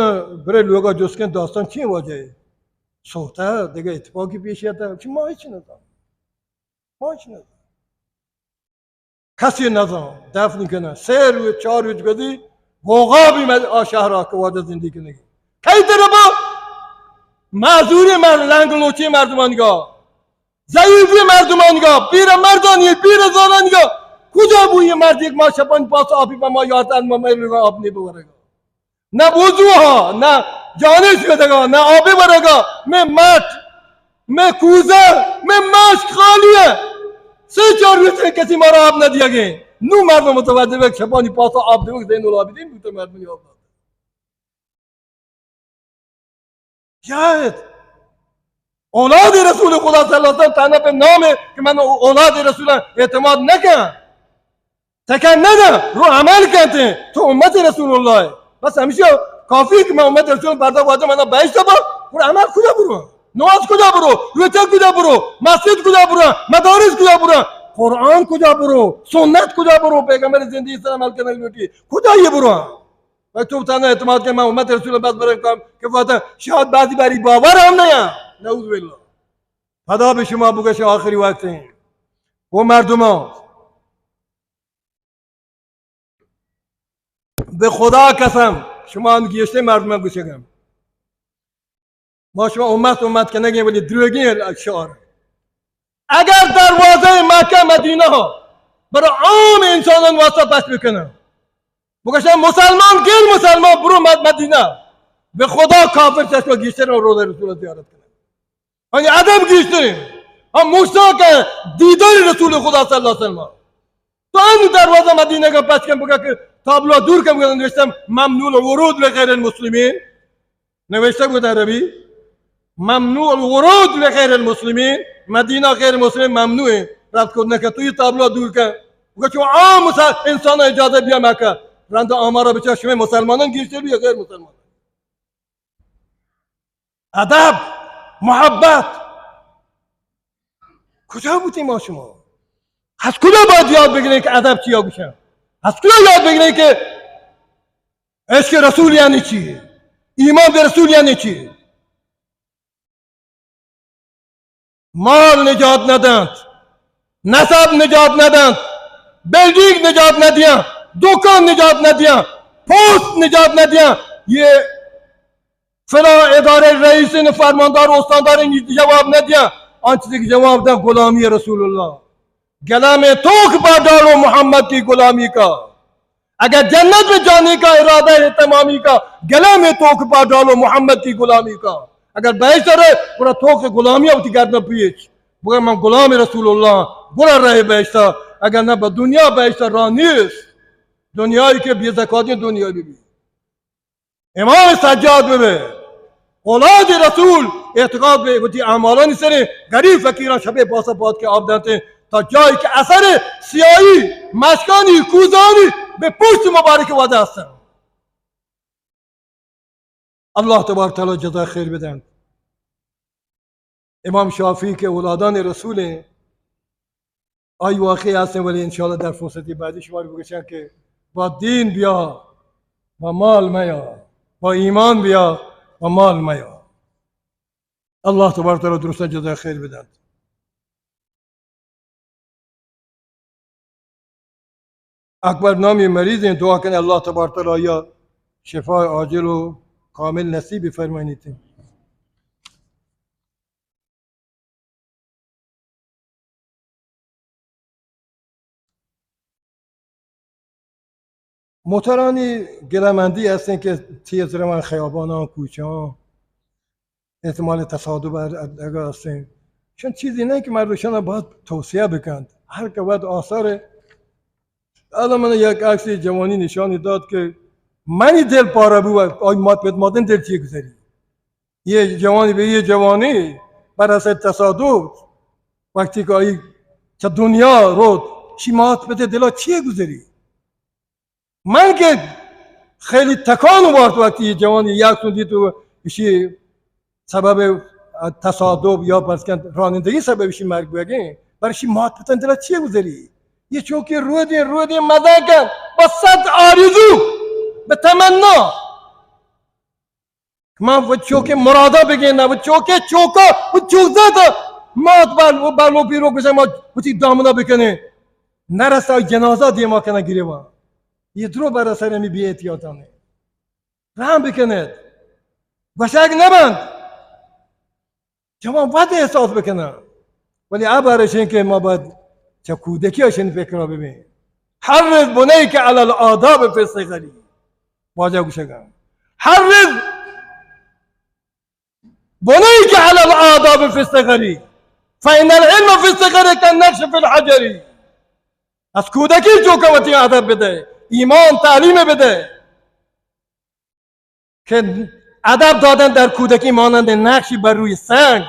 A: برای لوگا جز که داستان چیه واجه؟ سوته دیگه اتفاقی پیشیده چی ما هیچی ندارم ما هیچی ندارم کسی ندارم دفنی کنه 3 روز 4 روز گذی غوغا بیمد شهر که واجه زندگی کنه کی داره با معذوری لنگلوچی مردمانگاه ضعیفی مردمانگاه پیر مردانی پیر زانانگاه کجا بوی مرد یک ما شبان پاس آبی با ما یادن ما میل آب نبورگا نه وضوها نه جانش بدگا نه آبی برگا میں مٹ میں کوزه میں مشک خالیه 3-4 روز کسی ما را آب ندیا گه نو مردم متوجه به شبانی پاس آب دیو زین العابدین بوده مردمی آب شاید اولاد رسول خدا صلی الله علیه و تنها به نام که من اولاد رسول اعتماد نکن تکن نده رو عمل کرده تو امت رسول الله بس همیشه کافی که من امت رسول برده واجه من بهشت با رو عمل کجا برو نماز کجا برو روزه کجا برو مسجد کجا برو مدارس کجا برو قرآن کجا برو سنت کجا برو پیغمبر زندگی سر عمل کنه بیوتی کجا یه برو و تو تنها اعتماد که من امت رسول بس برای کام که فاطمه شاید بعضی بری باور هم نیا نعوذ بالله خدا به شما بگوش آخری وقت این و مردمان به خدا قسم شما هم گیشته مردمان گوشگم ما شما امت که نگیم ولی دروگی شعار اگر دروازه مکه مدینه ها برای عام انسانان واسطه بس بکنم بگوشم مسلمان گل مسلمان برو مدینه به خدا کافر چشم گیشته رو روز رسول زیارت کنه یعنی ادب گیشتریم هم مشتاق دیدار رسول خدا صلی الله علیه وسلم تو این دروازه مدینه کا پس کم بگه که تابلو دور کم گذاشتم نوشتم ممنوع الورود لغیر المسلمین نوشته بود عربی ممنوع الورود لغیر المسلمین مدینه غیر مسلم ممنوعه رد کردن که توی تابلو دور کن بگه چون عام انسان اجازه بیا مکه رنده آمارا بچه شما مسلمانان گیشتر یا غیر مسلمان ادب محبت کجا بودیم ما شما از کجا باید یاد بگیریم که ادب چیا بشه از کجا یاد بگیریم که عشق رسول یعنی چی ایمان به رسول یعنی چی مال نجات ندند نسب نجات ندند بلژیک نجات ندیان دکان نجات ندیان پست نجات ندیان یه فلان اداره رئیس فرماندار استاندار جواب ندیان آن چیزی که جواب داد غلامی رسول الله گلام توک بردار و محمد کی غلامی کا अगर जन्नत में जाने का इरादा है तमामी का, गले में तोक पा डालो मोहम्मद की गुलामी का. अगर बेहतर है पूरा थोक से गुलामियां होती करना पीछ बुरा मैं गुलाम रसूलुल्लाह बुरा रहे बेहतर. अगर ना दुनिया बेहतर रानीस दुनिया के बेज़काती दुनिया भी इमाम सज्जाद में औलाद रसूल एतकाद में वती आमालान सरे गरीब फकीरा शबे बासाबाद के आप देते तजाई के असर सियाही मशकानी कूजानी बेपुष्ट मुबारक वजह से अल्लाह तबारक तआला जज़ा खैर बदन. इमाम शाफी के औलादान रसूल हैं. आई वाक़ई ऐसे वाले इंशाअल्लाह दर फुर्सती बादी शुमार बगशा के बा दीन बिया बा माल मया बा ईमान बिया बा माल मया. अल्लाह तबारक तआला दुरुस्त जज़ा खैर बदन. अकबर नामी मरीज हैं. दुआ करें अल्लाह तबारक तआला या शिफा आजिल व कामिल नसीब फरमानी थी. मोहतरानी गिलामंदी ऐसे के तेज रवान खयाबाना कूचा एहतमाल तसादुब अगर से शन चीज़ें नहीं कि मर्दशाना बहुत तोसिया बिकंद हर के बाद आसार आलम ने एक अक्सी जवानी निशानी दाद के मनी दिल पारा बुआ और मदन दिल ठीक गुजरी. ये जवानी भी ये जवानी पर ऐसे तसादुब वक्ती को आई चब दुनिया रोद शिमात पे दिल अच्छी गुजरी. من که خیلی تکان آورد وقتی یه جوانی یک سوندی تو بشی سبب تصادف یا پس که رانندگی سببشی مرگ بگه برایشی مات بتن دلت چیه گذاری یه چوکی رو دی مزه کن با صد آرزو به تمنا من و چوکی مرادا بگه نه و چوکا و چوکزه تا مات بلو پیرو بشه ما بچی دامنا بکنه نرسای جنازه دیما کنه گیره ما یه درو برای سرمی بی احتیاطانه رحم بکند بشک نبند جوان وقت احساس بکنه ولی عبارش این که ما باید چه کودکی هاشین فکر را ببین حرز بنیک علی الآداب فی الصغری واجه گوشه کن حرز بنیک علی الآداب فی الصغری فإن العلم فی الصغری كالنقش فی الحجری از کودکی جو که وقتی ادب بده ایمان تعلیم بده که ادب دادن در کودکی مانند نقشی بر روی سنگ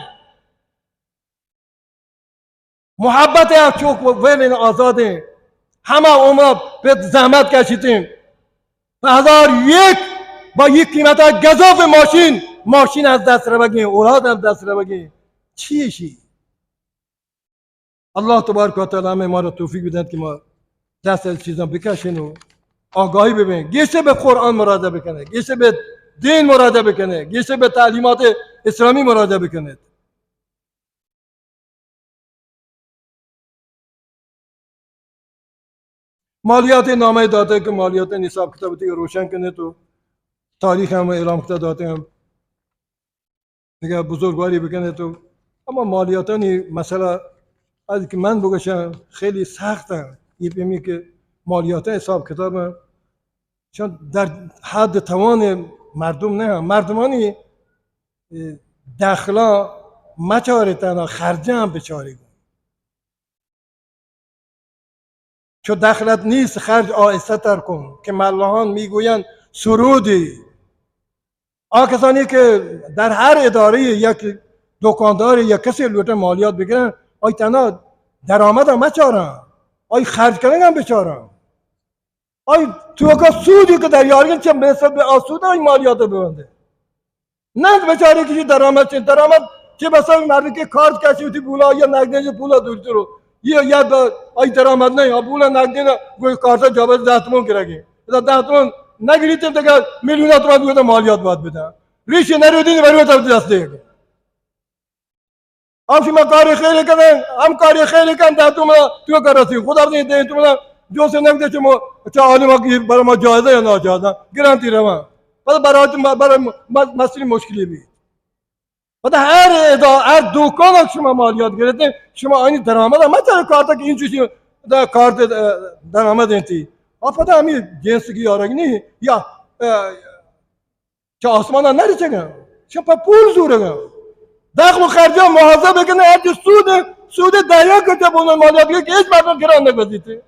A: محبت هم چوک و ولین آزاده همه عمر به زحمت کشیدیم به 1001 با یک قیمت گزاف ماشین از دست رو بگیم اولاد از دست رو بگیم چیه شی الله تبارک و تعالی همه ما رو توفیق بدهد که ما دست از چیزا بکشیم و آگاهی ببینیم گیشه به قرآن مراجعه بکنه گیشه به دین مراجعه بکنه گیشه به تعلیمات اسلامی مراجعه بکنه مالیات نامه داده که مالیات نصاب کتابتی روشن کنه تو تاریخ هم اعلام کرده داده هم دیگه بزرگواری بکنه تو اما مالیاتانی مثلا از که من بگوشم خیلی سخته یه پیمی که مالیات حساب کتاب چون در حد توان مردم نه مردمانی دخلا مچاره تنها خرجه هم بچاری چون دخلت نیست خرج آهسته تر کن که ملاحان میگویند سرودی کسانی که در هر اداره یک دکاندار یا کسی لوټه مالیات بگیرن آی تنها درآمد هم مچارن آی خرج کردن هم بچارن آی تو که سودی که در یارگن چه مثل به آسود آی مالیات ببنده نه بچاره کسی درآمد چه بسا مردی که کارت کشیدی پولا یا نقدینج پولا دورتی رو یا آی درآمد نه پولا نقدین گوی کارت جابت 10 تومن گرگی 10 تومن نگیریتیم دیگه میلیونات تومن بوده مالیات باید بده ریش نرودین برای تو دست دیگه هم شما کاری خیلی کنن هم کاری خیلی کن 10 تومن تو کارسی خدا بدین 10 تومن جو سے نگده چه چه عالم کی برای ما جایزه یا ناجایزه گرانتی روان بعد برای مسئله مشکلی بی بعد هر دکان شما مالیات گرفتین شما این درآمد ما چرا کارت که این چیزی در کارت درآمد انتی آفت همی جنس کی یارگی یا چه آسمان نریچه چه پا پول زوره دخل و خرجا محاسبه بکنه هر سود دریا کرده بودن مالیاتی که هیچ مردم گران نگذیده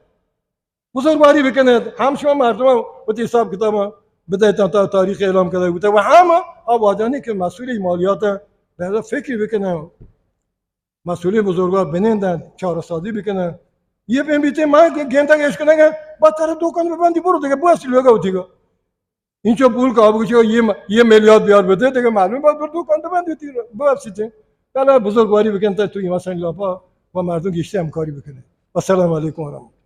A: بزرگواری بکنه هم شما مردم هم وقتی حساب کتاب بده تا تاریخ اعلام کرده بوده و همه آبادانی که مسئول مالیات به فکر بکنه مسئول بزرگوار بنیندن چهار سازی بکنه یه بیمتی من گنتا گشت کنه با طرف دکان ببندی برو دیگه باسی لگا دیگه اینجا پول که آبگوشی یه میلیارد بیار بده دیگه معلوم باید بر دکان ببندی دیگه باسی بله بزرگواری بکنه تا توی مثلا لاپا و مردم گشته همکاری بکنه. السلام علیکم و رحمت الله.